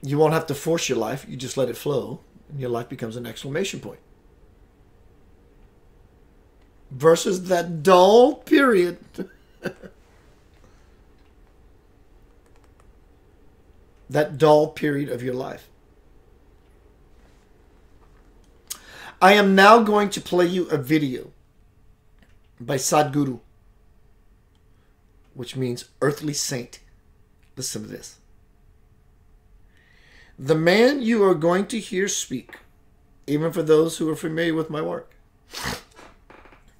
You won't have to force your life. You just let it flow, and your life becomes an exclamation point. Versus that dull period. That dull period of your life. I am now going to play you a video by Sadhguru, which means earthly saint. Listen to this. The man you are going to hear speak, even for those who are familiar with my work.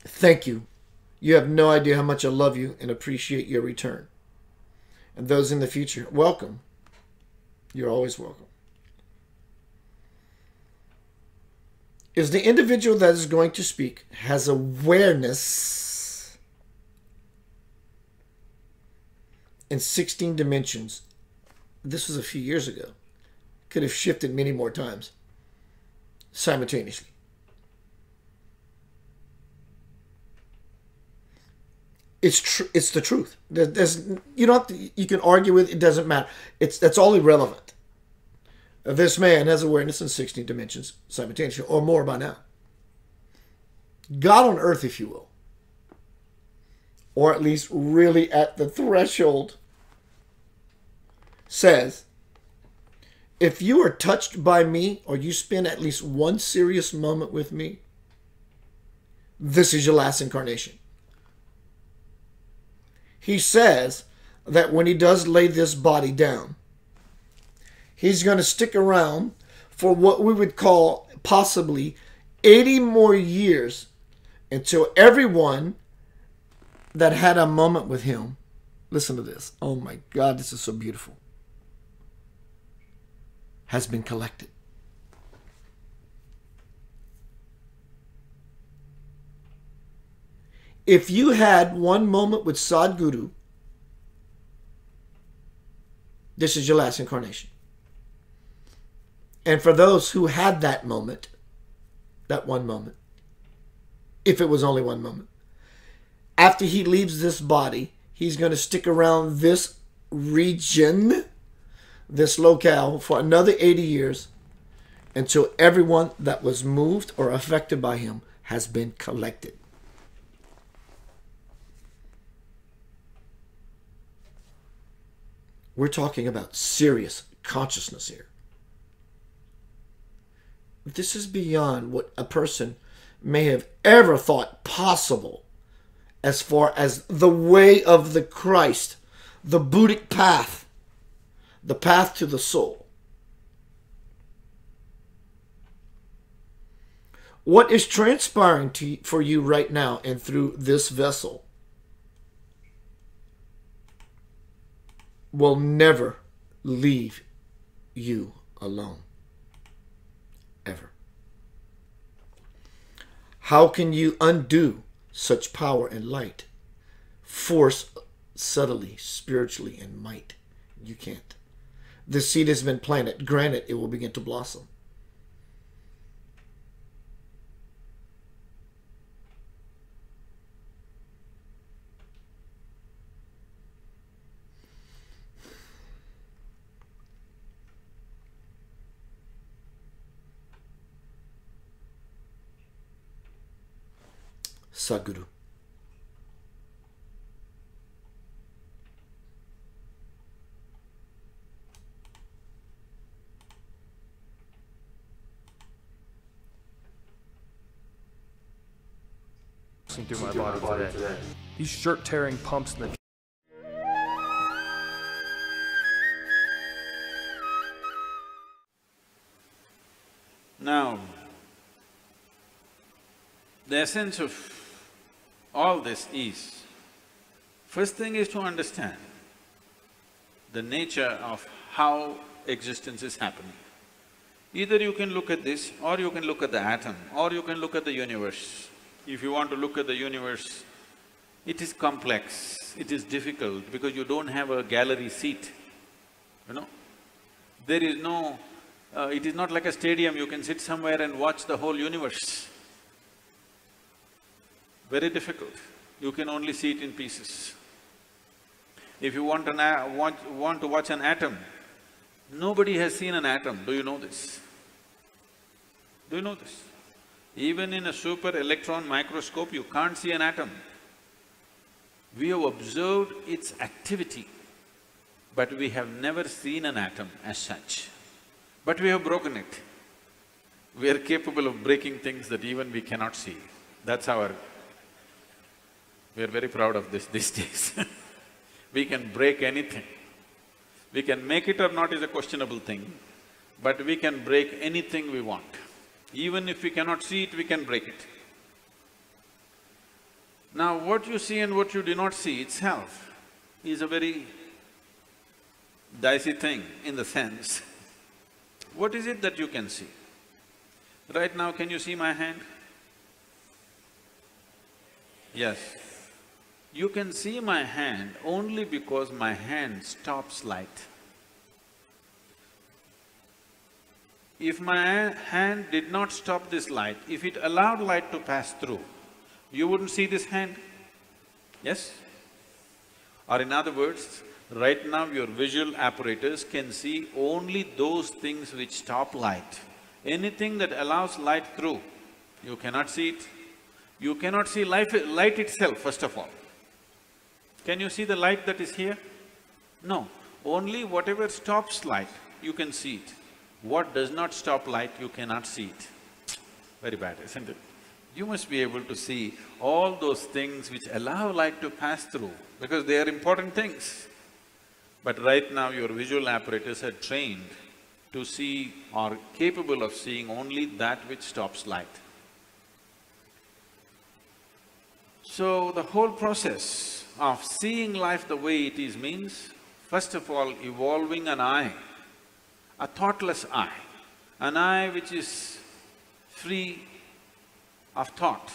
Thank you. You have no idea how much I love you and appreciate your return. And those in the future, welcome. You're always welcome. Is the individual that is going to speak has awareness in 16 dimensions. This was a few years ago. Could have shifted many more times simultaneously. It's the truth. There's you don't have to, you can argue with it. It doesn't matter. That's all irrelevant. This man has awareness in 16 dimensions simultaneously, or more by now. God on earth, if you will, or at least really at the threshold, says, if you are touched by me, or you spend at least one serious moment with me, this is your last incarnation. He says that when he does lay this body down, he's going to stick around for what we would call possibly 80 more years until everyone that had a moment with him, listen to this. Oh my God, this is so beautiful. Has been collected. If you had one moment with Sadhguru, this is your last incarnation. And for those who had that moment, that one moment, if it was only one moment, after he leaves this body, he's going to stick around this region, this locale, for another 80 years until everyone that was moved or affected by him has been collected. We're talking about serious consciousness here. This is beyond what a person may have ever thought possible as far as the way of the Christ, the Buddhic path, the path to the soul. What is transpiring for you right now and through this vessel will never leave you alone. Ever. How can you undo such power and light? Force subtly, spiritually, and might. You can't. The seed has been planted. Granted, it will begin to blossom. Sadhguru. Through my body today. These shirt-tearing pumps in the Now, the essence of all this is, first thing is to understand the nature of how existence is happening. Either you can look at this, or you can look at the atom, or you can look at the universe. If you want to look at the universe, it is complex, it is difficult because you don't have a gallery seat, you know. There is no… it is not like a stadium, you can sit somewhere and watch the whole universe. Very difficult. You can only see it in pieces. If you want to watch an atom, nobody has seen an atom. Do you know this? Do you know this? Even in a super electron microscope, you can't see an atom. We have observed its activity, but we have never seen an atom as such. But we have broken it. We are capable of breaking things that even we cannot see. That's our… we are very proud of this these days. We can break anything. We can make it or not is a questionable thing, but we can break anything we want. Even if we cannot see it, we can break it. Now, what you see and what you do not see itself is a very dicey thing in the sense, what is it that you can see? Right now, can you see my hand? Yes. You can see my hand only because my hand stops light. If my hand did not stop this light, if it allowed light to pass through, you wouldn't see this hand, yes? Or in other words, right now your visual apparatus can see only those things which stop light. Anything that allows light through, you cannot see it. You cannot see light itself, first of all. Can you see the light that is here? No. Only whatever stops light, you can see it. What does not stop light, you cannot see it. Very bad, isn't it? You must be able to see all those things which allow light to pass through, because they are important things. But right now your visual apparatus are trained to see or capable of seeing only that which stops light. So the whole process of seeing life the way it is means, first of all, evolving an eye, a thoughtless eye, an eye which is free of thought.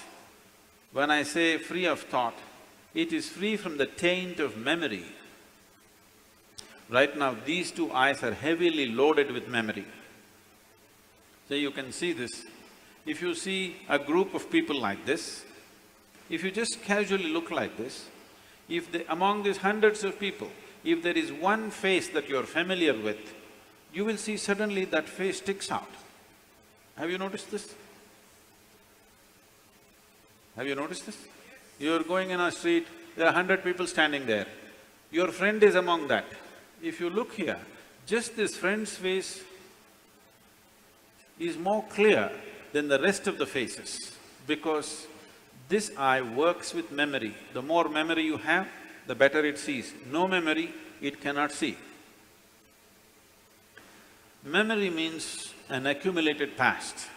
When I say free of thought, it is free from the taint of memory. Right now, these two eyes are heavily loaded with memory. So you can see this. If you see a group of people like this, if you just casually look like this, among these hundreds of people, if there is one face that you're familiar with, you will see suddenly that face sticks out. Have you noticed this? Have you noticed this? You're going in a street, there are 100 people standing there. Your friend is among that. If you look here, just this friend's face is more clear than the rest of the faces, because this eye works with memory. The more memory you have, the better it sees. No memory, it cannot see. Memory means an accumulated past.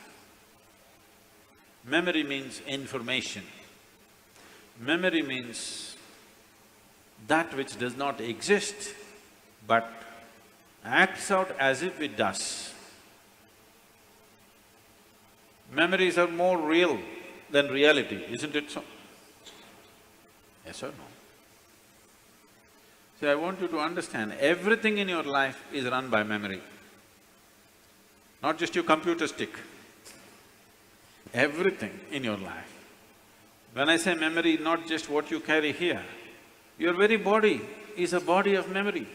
Memory means information. Memory means that which does not exist but acts out as if it does. Memories are more real than reality, isn't it so? Yes or no? See, I want you to understand, everything in your life is run by memory. Not just your computer stick, everything in your life. When I say memory, not just what you carry here, your very body is a body of memory.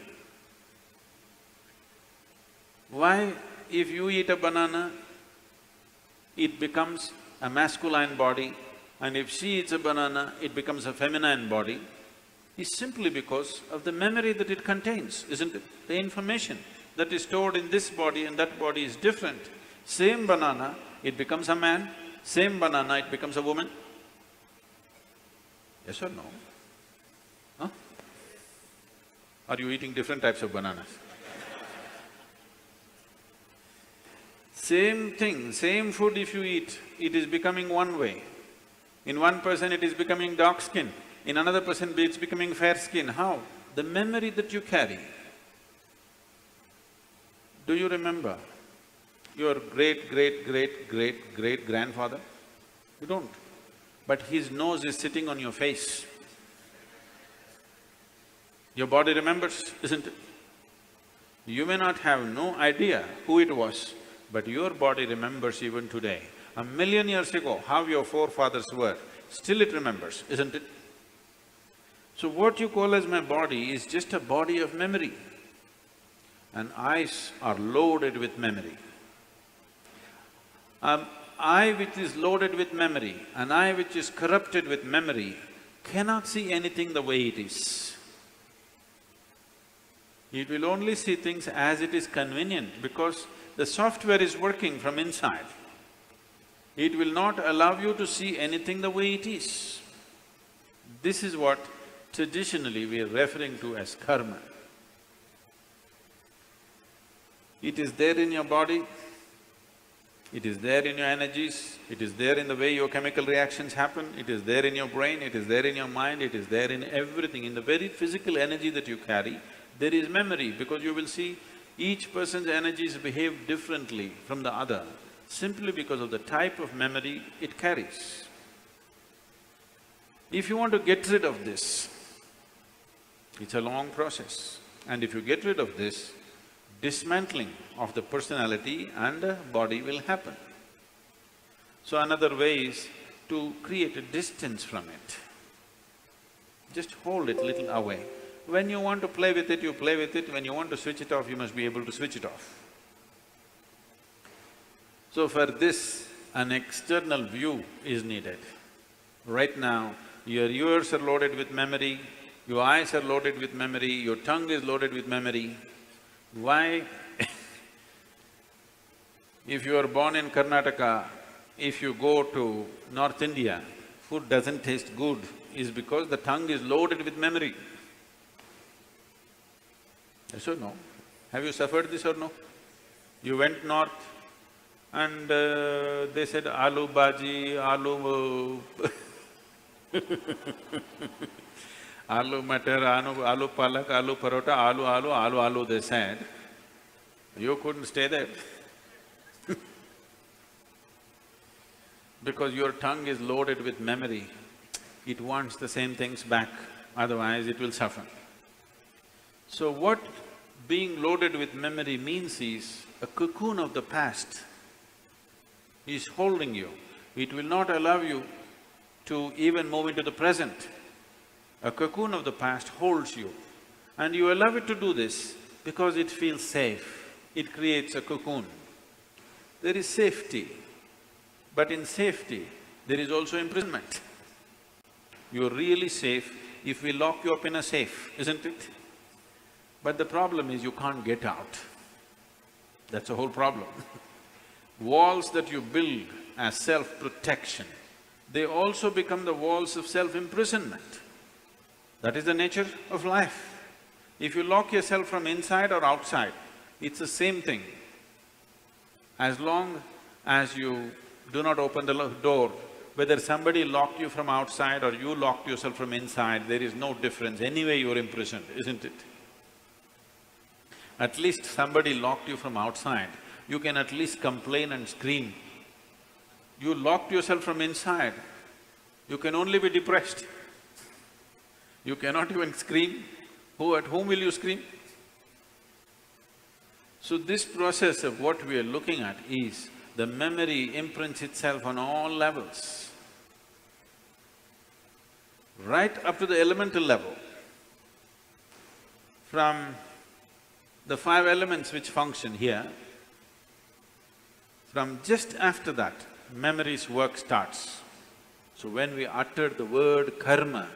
Why, if you eat a banana, it becomes a masculine body, and if she eats a banana, it becomes a feminine body, is simply because of the memory that it contains, isn't it? The information that is stored in this body and that body is different. Same banana, it becomes a man, same banana, it becomes a woman. Yes or no? Huh? Are you eating different types of bananas? Same thing, same food if you eat, it is becoming one way. In one person it is becoming dark skin, in another person it's becoming fair skin. How? The memory that you carry. Do you remember your great-great-great-great-great-grandfather? You don't. But his nose is sitting on your face. Your body remembers, isn't it? You may not have no idea who it was, but your body remembers even today. 1,000,000 years ago, how your forefathers were, still it remembers, isn't it? So what you call as my body is just a body of memory. And eyes are loaded with memory. An eye which is loaded with memory, an eye which is corrupted with memory, cannot see anything the way it is. It will only see things as it is convenient because the software is working from inside. It will not allow you to see anything the way it is. This is what traditionally we are referring to as karma. It is there in your body, it is there in your energies, it is there in the way your chemical reactions happen, it is there in your brain, it is there in your mind, it is there in everything. In the very physical energy that you carry, there is memory, because you will see each person's energies behave differently from the other, simply because of the type of memory it carries. If you want to get rid of this, it's a long process, and if you get rid of this, dismantling of the personality and the body will happen. So another way is to create a distance from it. Just hold it little away. When you want to play with it, you play with it. When you want to switch it off, you must be able to switch it off. So for this, an external view is needed. Right now, your ears are loaded with memory, your eyes are loaded with memory, your tongue is loaded with memory. Why? If you are born in Karnataka, if you go to North India, food doesn't taste good, is because the tongue is loaded with memory. Yes or no? Have you suffered this or no? You went north and they said aloo bhaji, aloo aloo matar, aloo palak, aloo parota, aloo, they said. You couldn't stay there because your tongue is loaded with memory. It wants the same things back, otherwise it will suffer. So what being loaded with memory means is, a cocoon of the past is holding you. It will not allow you to even move into the present. A cocoon of the past holds you, and you allow it to do this because it feels safe. It creates a cocoon. There is safety, but in safety, there is also imprisonment. You're really safe if we lock you up in a safe, isn't it? But the problem is you can't get out. That's the whole problem. Walls that you build as self-protection, they also become the walls of self-imprisonment. That is the nature of life. If you lock yourself from inside or outside, it's the same thing. As long as you do not open the door, whether somebody locked you from outside or you locked yourself from inside, there is no difference. Anyway, you're imprisoned, isn't it? At least somebody locked you from outside, you can at least complain and scream. You locked yourself from inside, you can only be depressed. You cannot even scream. At whom will you scream? So this process of what we are looking at is the memory imprints itself on all levels, right up to the elemental level. From the 5 elements which function here, from just after that, memory's work starts. So when we utter the word karma,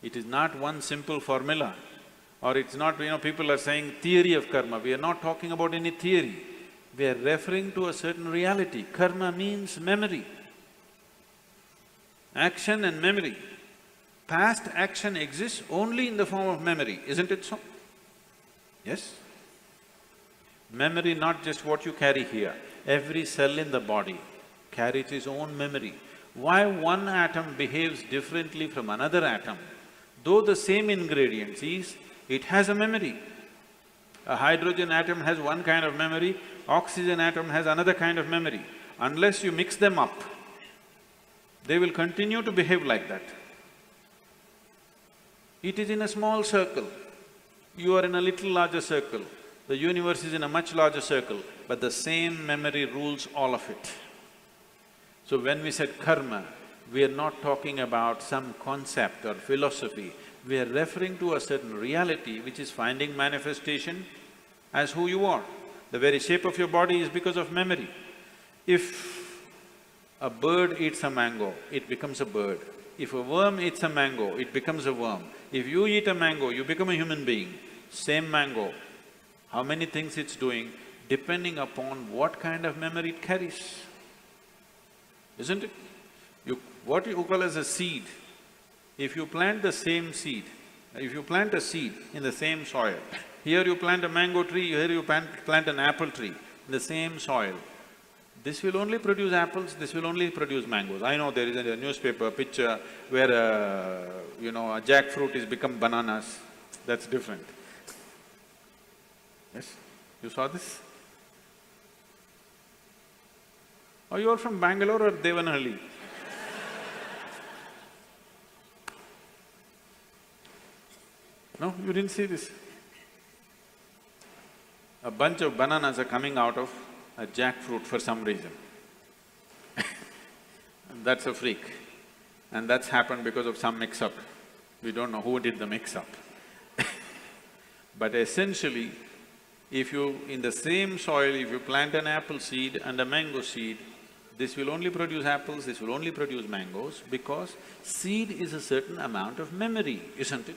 it is not one simple formula, or it's not, people are saying theory of karma. We are not talking about any theory. We are referring to a certain reality. Karma means memory, action and memory. Past action exists only in the form of memory, isn't it so? Yes? Memory, not just what you carry here. Every cell in the body carries its own memory. Why one atom behaves differently from another atom, though the same ingredients is, it has a memory. A hydrogen atom has one kind of memory, oxygen atom has another kind of memory. Unless you mix them up, they will continue to behave like that. It is in a small circle, you are in a little larger circle, the universe is in a much larger circle, but the same memory rules all of it. So when we said karma, we are not talking about some concept or philosophy, we are referring to a certain reality which is finding manifestation as who you are. The very shape of your body is because of memory. If a bird eats a mango, it becomes a bird. If a worm eats a mango, it becomes a worm. If you eat a mango, you become a human being. Same mango, how many things it's doing, depending upon what kind of memory it carries, isn't it? What you call as a seed, if you plant the same seed, if you plant a seed in the same soil, here you plant a mango tree, here you plant an apple tree in the same soil, this will only produce apples, this will only produce mangoes. I know there is a newspaper picture where a jackfruit is become bananas, that's different. Yes? You saw this? Are you all from Bangalore or Devanahalli? No, you didn't see this. A bunch of bananas are coming out of a jackfruit for some reason. That's a freak. And that's happened because of some mix-up. We don't know who did the mix-up. But essentially, if you… in the same soil, if you plant an apple seed and a mango seed, this will only produce apples, this will only produce mangoes, because seed is a certain amount of memory, isn't it?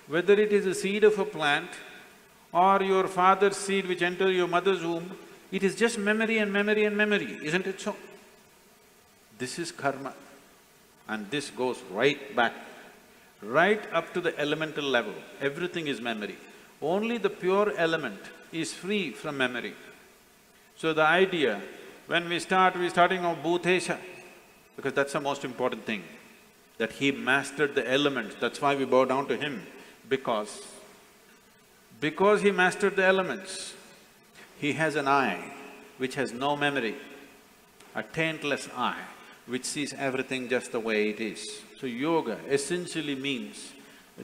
Whether it is a seed of a plant or your father's seed which entered your mother's womb, it is just memory and memory and memory, isn't it so? This is karma, and this goes right back, right up to the elemental level. Everything is memory. Only the pure element is free from memory. So the idea, when we're starting off Bhutesha, because that's the most important thing, that he mastered the elements, that's why we bow down to him, because he mastered the elements, he has an eye which has no memory, a taintless eye which sees everything just the way it is. So yoga essentially means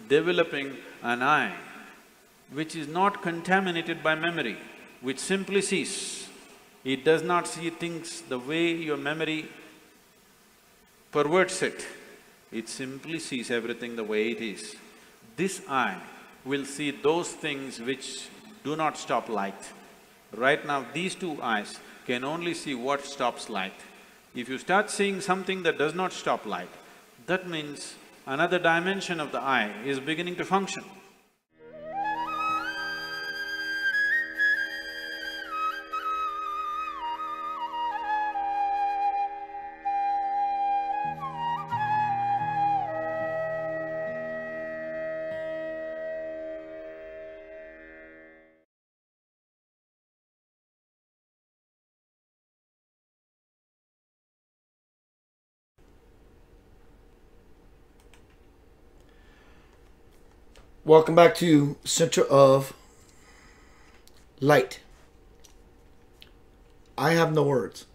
developing an eye which is not contaminated by memory, which simply sees. It does not see things the way your memory perverts it. It simply sees everything the way it is. This eye will see those things which do not stop light. Right now, these two eyes can only see what stops light. If you start seeing something that does not stop light, that means another dimension of the eye is beginning to function. Welcome back to Center of Light. I have no words.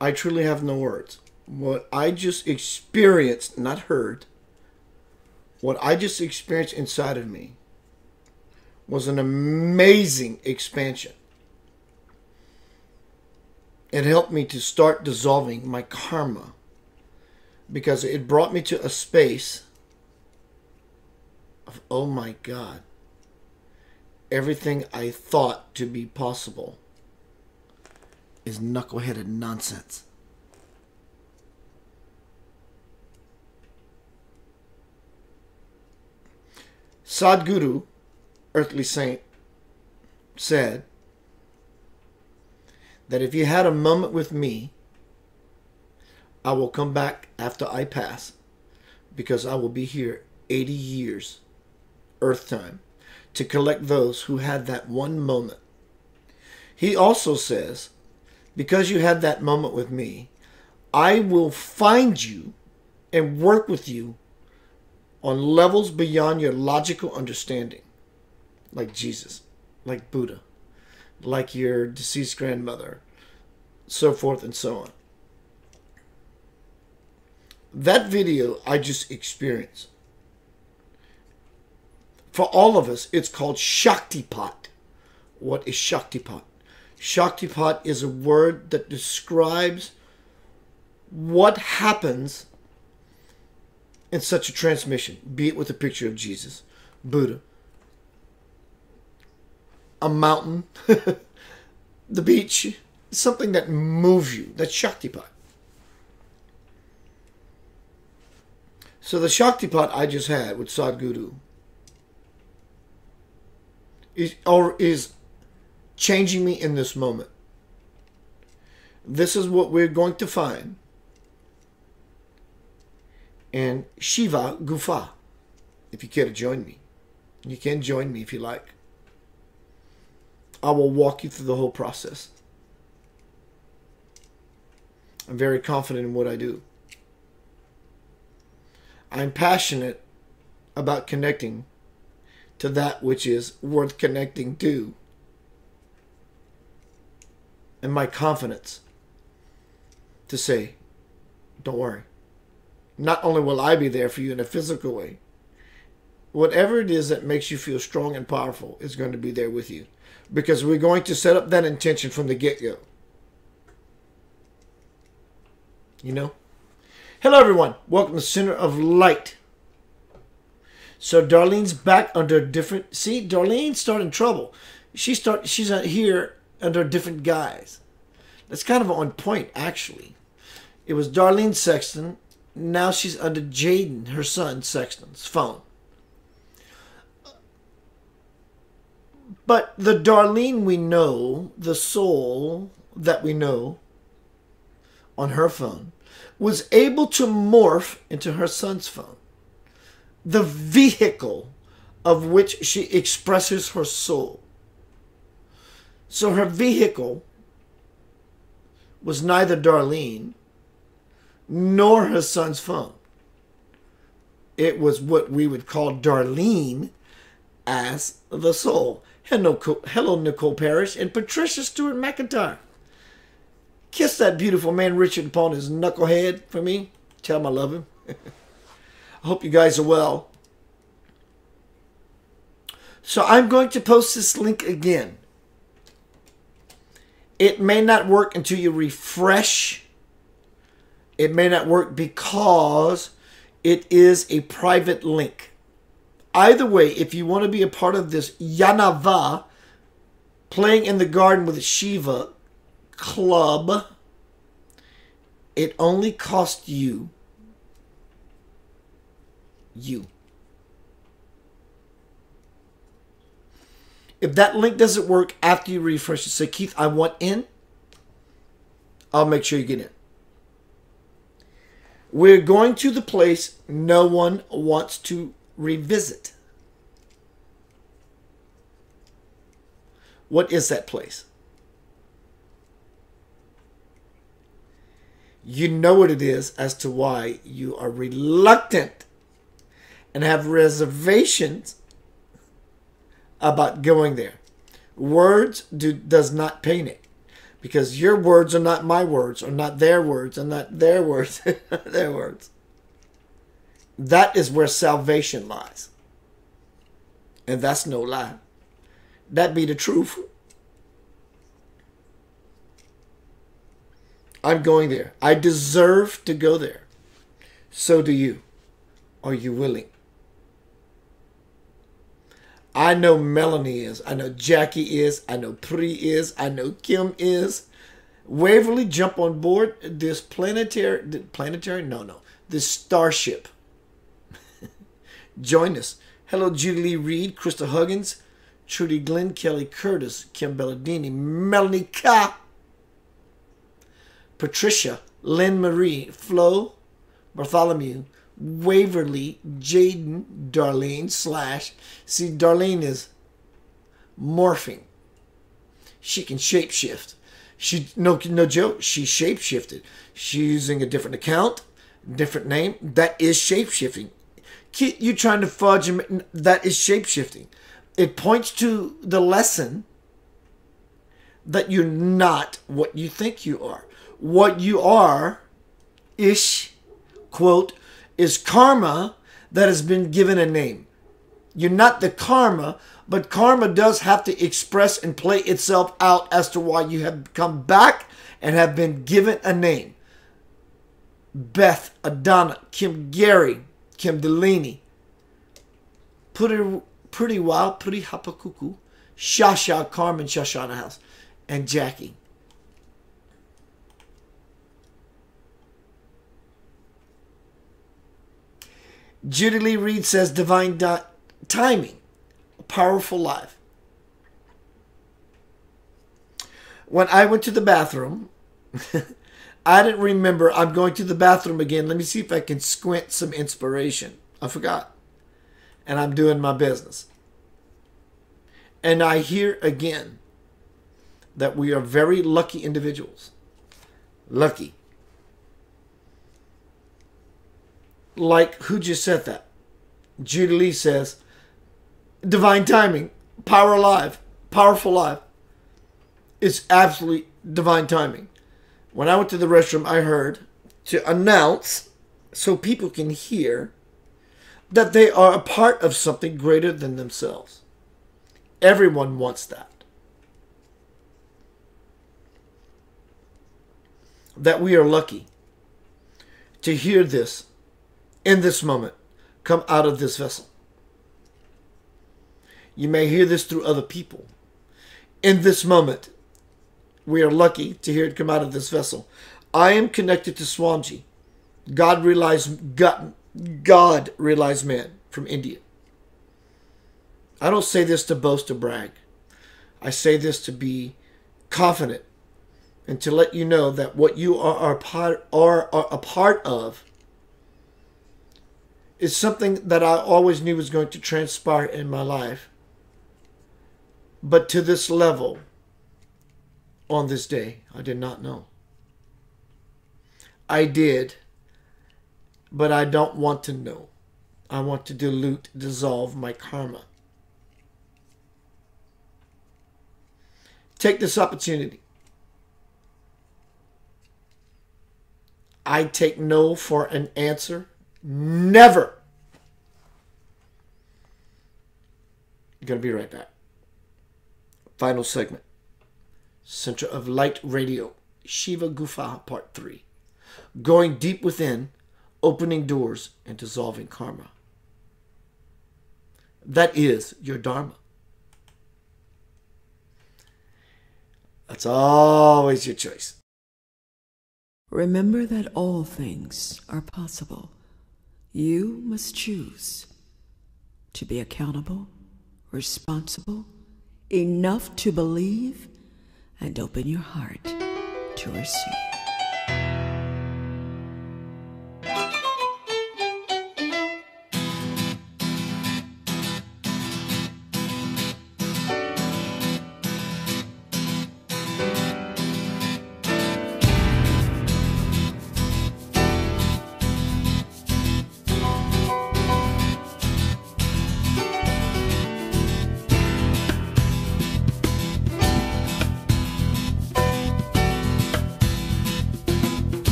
I truly have no words. What I just experienced, not heard, what I just experienced inside of me was an amazing expansion. It helped me to start dissolving my karma because it brought me to a space of, oh my God, everything I thought to be possible is knuckleheaded nonsense. Sadhguru, earthly saint, said that if you had a moment with me, I will come back after I pass because I will be here 80 years, earth time, to collect those who had that one moment. He also says, because you had that moment with me, I will find you and work with you on levels beyond your logical understanding, like Jesus, like Buddha, like your deceased grandmother, so forth and so on. That video I just experienced, for all of us, it's called Shaktipat. What is Shaktipat? Shaktipat is a word that describes what happens in such a transmission, be it with a picture of Jesus, Buddha, a mountain, the beach, something that moves you. That's Shaktipat. So the Shaktipat I just had with Sadhguru is changing me in this moment. This is what we're going to find in Shiva, Gupha, if you care to join me. You can join me if you like. I will walk you through the whole process. I'm very confident in what I do. I'm passionate about connecting to that which is worth connecting to. And my confidence to say, don't worry. Not only will I be there for you in a physical way, whatever it is that makes you feel strong and powerful is going to be there with you. Because we're going to set up that intention from the get-go. You know? Hello, everyone. Welcome to Center of Light. So Darlene's back under a different... See, Darlene's starting trouble. She's here under a different guise. That's kind of on point, actually. It was Darlene Sexton. Now she's under Jaden, her son, Sexton's phone. But the Darlene we know, the soul that we know on her phone, was able to morph into her son's phone. The vehicle of which she expresses her soul. So her vehicle was neither Darlene nor her son's phone. It was what we would call Darlene as the soul. Hello, Nicole Parrish and Patricia Stewart McIntyre. Kiss that beautiful man Richard upon his knucklehead for me. Tell him I love him. I hope you guys are well. So I'm going to post this link again. It may not work until you refresh. It may not work because it is a private link. Either way, if you want to be a part of this Yanava, playing in the garden with Shiva club, it only costs you. If that link doesn't work after you refresh it, say, Keith, I want in, I'll make sure you get in. We're going to the place no one wants to revisit. What is that place? You know what it is as to why you are reluctant and have reservations about going there. Words does not paint it. Because your words are not my words, or not their words, and not their words, their words. That is where salvation lies. And that's no lie. That be the truth. I'm going there. I deserve to go there. So do you. Are you willing? I know Melanie is. I know Jackie is. I know Pri is. I know Kim is. Waverly, jump on board this this starship. Join us. Hello, Judy Lee Reed, Krista Huggins, Trudy Glenn, Kelly Curtis, Kim Belladini, Melanie Ka, Patricia, Lynn Marie, Flo, Bartholomew, Waverly, Jaden, Darlene, see, Darlene is morphing. She can shapeshift. No joke, she shapeshifted. She's using a different account, different name. That is shapeshifting. You trying to fudge him, that is shapeshifting. It points to the lesson that you're not what you think you are. What you are, quote, is karma that has been given a name. You're not the karma, but karma does have to express and play itself out as to why you have come back and have been given a name. Beth, Adana, Kim Gary, Kim Delaney, Pretty Wild, Pretty Hapakuku, Shasha, Carmen, Shashana House, and Jackie. Judy Lee Reed says, divine timing, a powerful life. When I went to the bathroom, I didn't remember I'm going to the bathroom again. Let me see if I can squint some inspiration. I forgot. And I'm doing my business. And I hear again that we are very lucky individuals. Lucky. Like, who just said that? Judy Lee says, divine timing, power alive, powerful life. It's absolutely divine timing. When I went to the restroom, I heard to announce so people can hear that they are a part of something greater than themselves. Everyone wants that. That we are lucky to hear this in this moment come out of this vessel. You may hear this through other people. In this moment, we are lucky to hear it come out of this vessel. I am connected to Swamiji. God realized man from India. I don't say this to boast or brag. I say this to be confident and to let you know that what you are a part of is something that I always knew was going to transpire in my life. But to this level, on this day, I did not know. I did, but I don't want to know. I want to dissolve my karma. Take this opportunity. I take no for an answer. Never. I'm going to be right back. Final segment. Center of Light Radio. Shiva Gupha Part 3. Going deep within, opening doors, and dissolving karma. That is your dharma. That's always your choice. Remember that all things are possible. You must choose to be accountable, responsible, enough to believe, and open your heart to receive.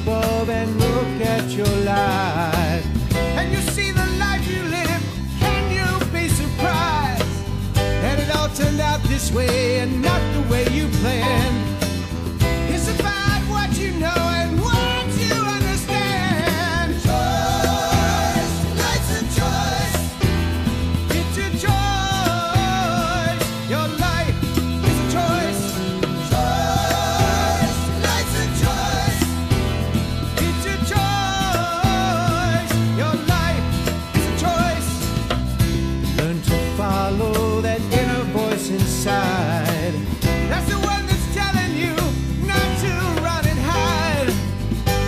above and look at your life, and you see the life you live, can you be surprised that it all turned out this way and not the way you planned? It's about what you know and what you understand. Choice, life's a choice. It's a choice. Your life is a choice. Choice, life's a choice. It's a choice. Your life is a choice. Learn to follow that inner voice inside. That's the one that's telling you not to run and hide.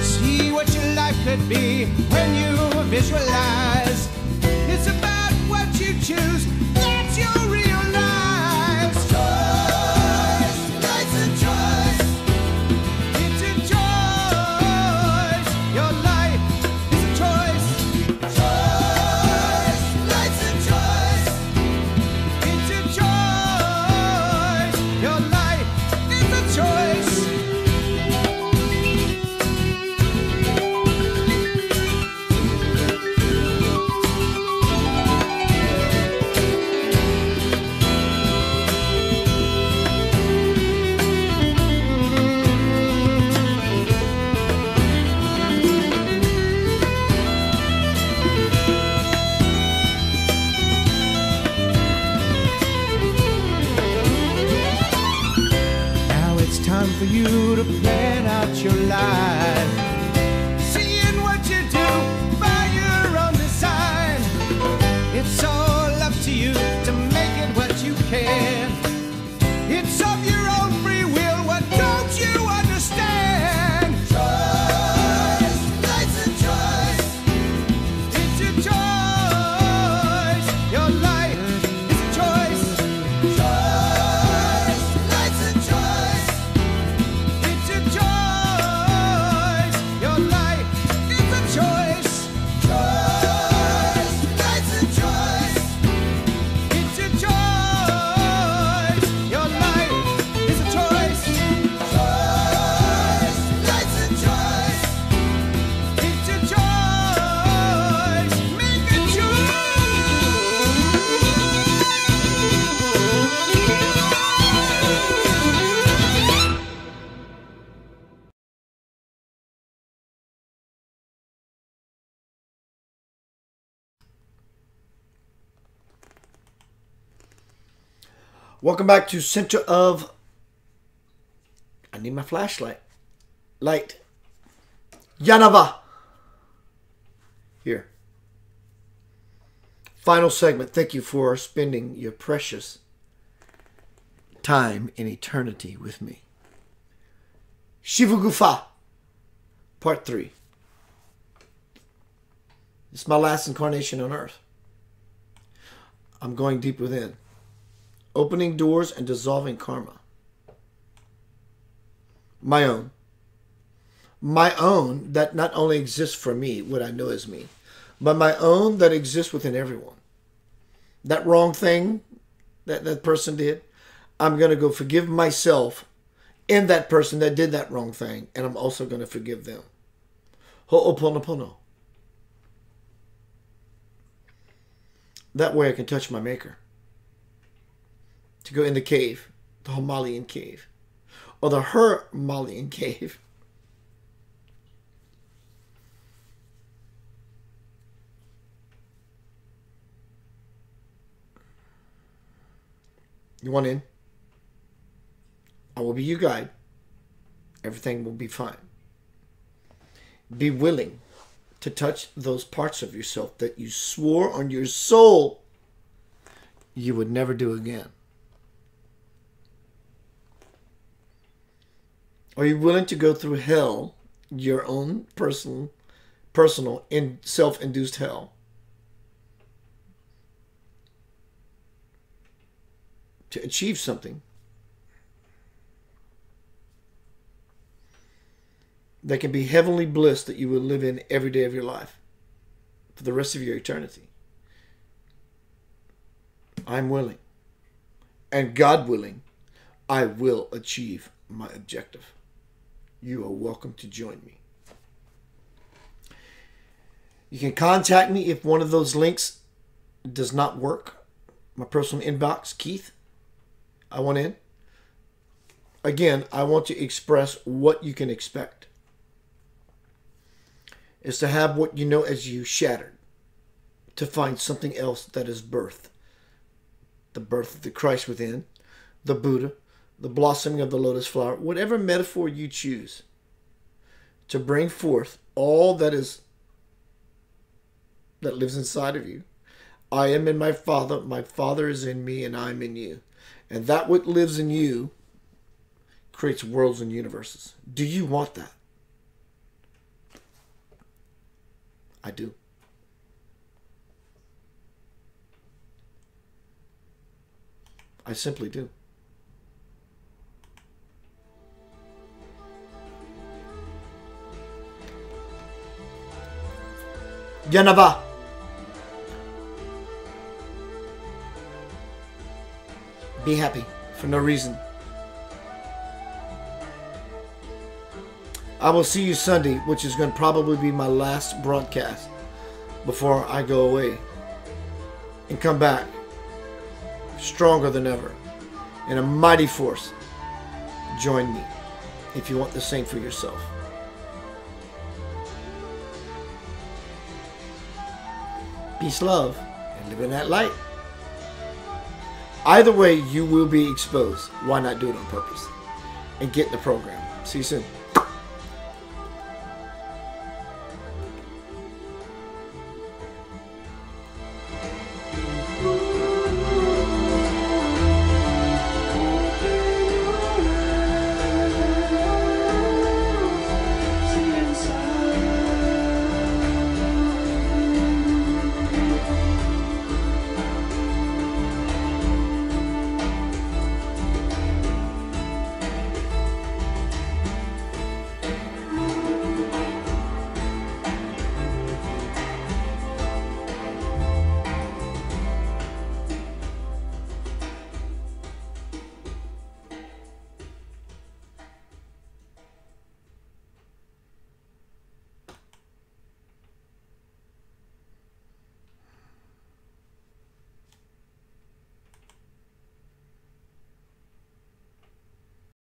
See what your life could be when you visualize. It's about what you choose, that's your real life. Choice, life's a choice. It's a choice. Your life is a choice. Choice, life's a choice. It's a choice. Your life is a choice. Now it's time for you to plan out your life, seeing what you do by your own design. It's all up to you to make it what you can. It's of your own free will, what don't you understand? Choice, life's a choice. It's a choice. Your life is a choice. Choice, life's a choice. It's a choice. Your life is a choice. Choice, life's a choice. It's a choice. Your life is a choice. Choice, life's a choice. It's a choice. Make a choice. Welcome back to Center of... I need my flashlight. Light. Yanava. Here. Final segment. Thank you for spending your precious time in eternity with me. Shiva Gupha. Part 3. This is my last incarnation on earth. I'm going deep within. Opening doors and dissolving karma. My own. My own that not only exists for me, what I know is me, but my own that exists within everyone. That wrong thing that person did, I'm going to go forgive myself and that person that did that wrong thing, and I'm also going to forgive them. Ho'oponopono. That way I can touch my maker. To go in the cave, the Himalayan cave, or the Hermalian cave. You want in? I will be your guide. Everything will be fine. Be willing to touch those parts of yourself that you swore on your soul you would never do again. Are you willing to go through hell, your own personal and self-induced hell, to achieve something that can be heavenly bliss that you will live in every day of your life for the rest of your eternity? I'm willing, and God willing, I will achieve my objective. You are welcome to join me. You can contact me if one of those links does not work. My personal inbox, Keith. I want in. Again, I want to express what you can expect. Is to have what you know as you shattered. To find something else that is birth. The birth of the Christ within. The Buddha. The blossoming of the lotus flower. Whatever metaphor you choose. To bring forth all that lives inside of you. I am in my Father is in me, and I am in you. And that what lives in you creates worlds and universes. Do you want that? I do. I simply do. Yanaba. Be happy for no reason. I will see you Sunday, which is going to probably be my last broadcast before I go away. And come back stronger than ever. In a mighty force. Join me if you want the same for yourself. Peace, love, and live in that light. Either way, you will be exposed. Why not do it on purpose? And get in the program. See you soon.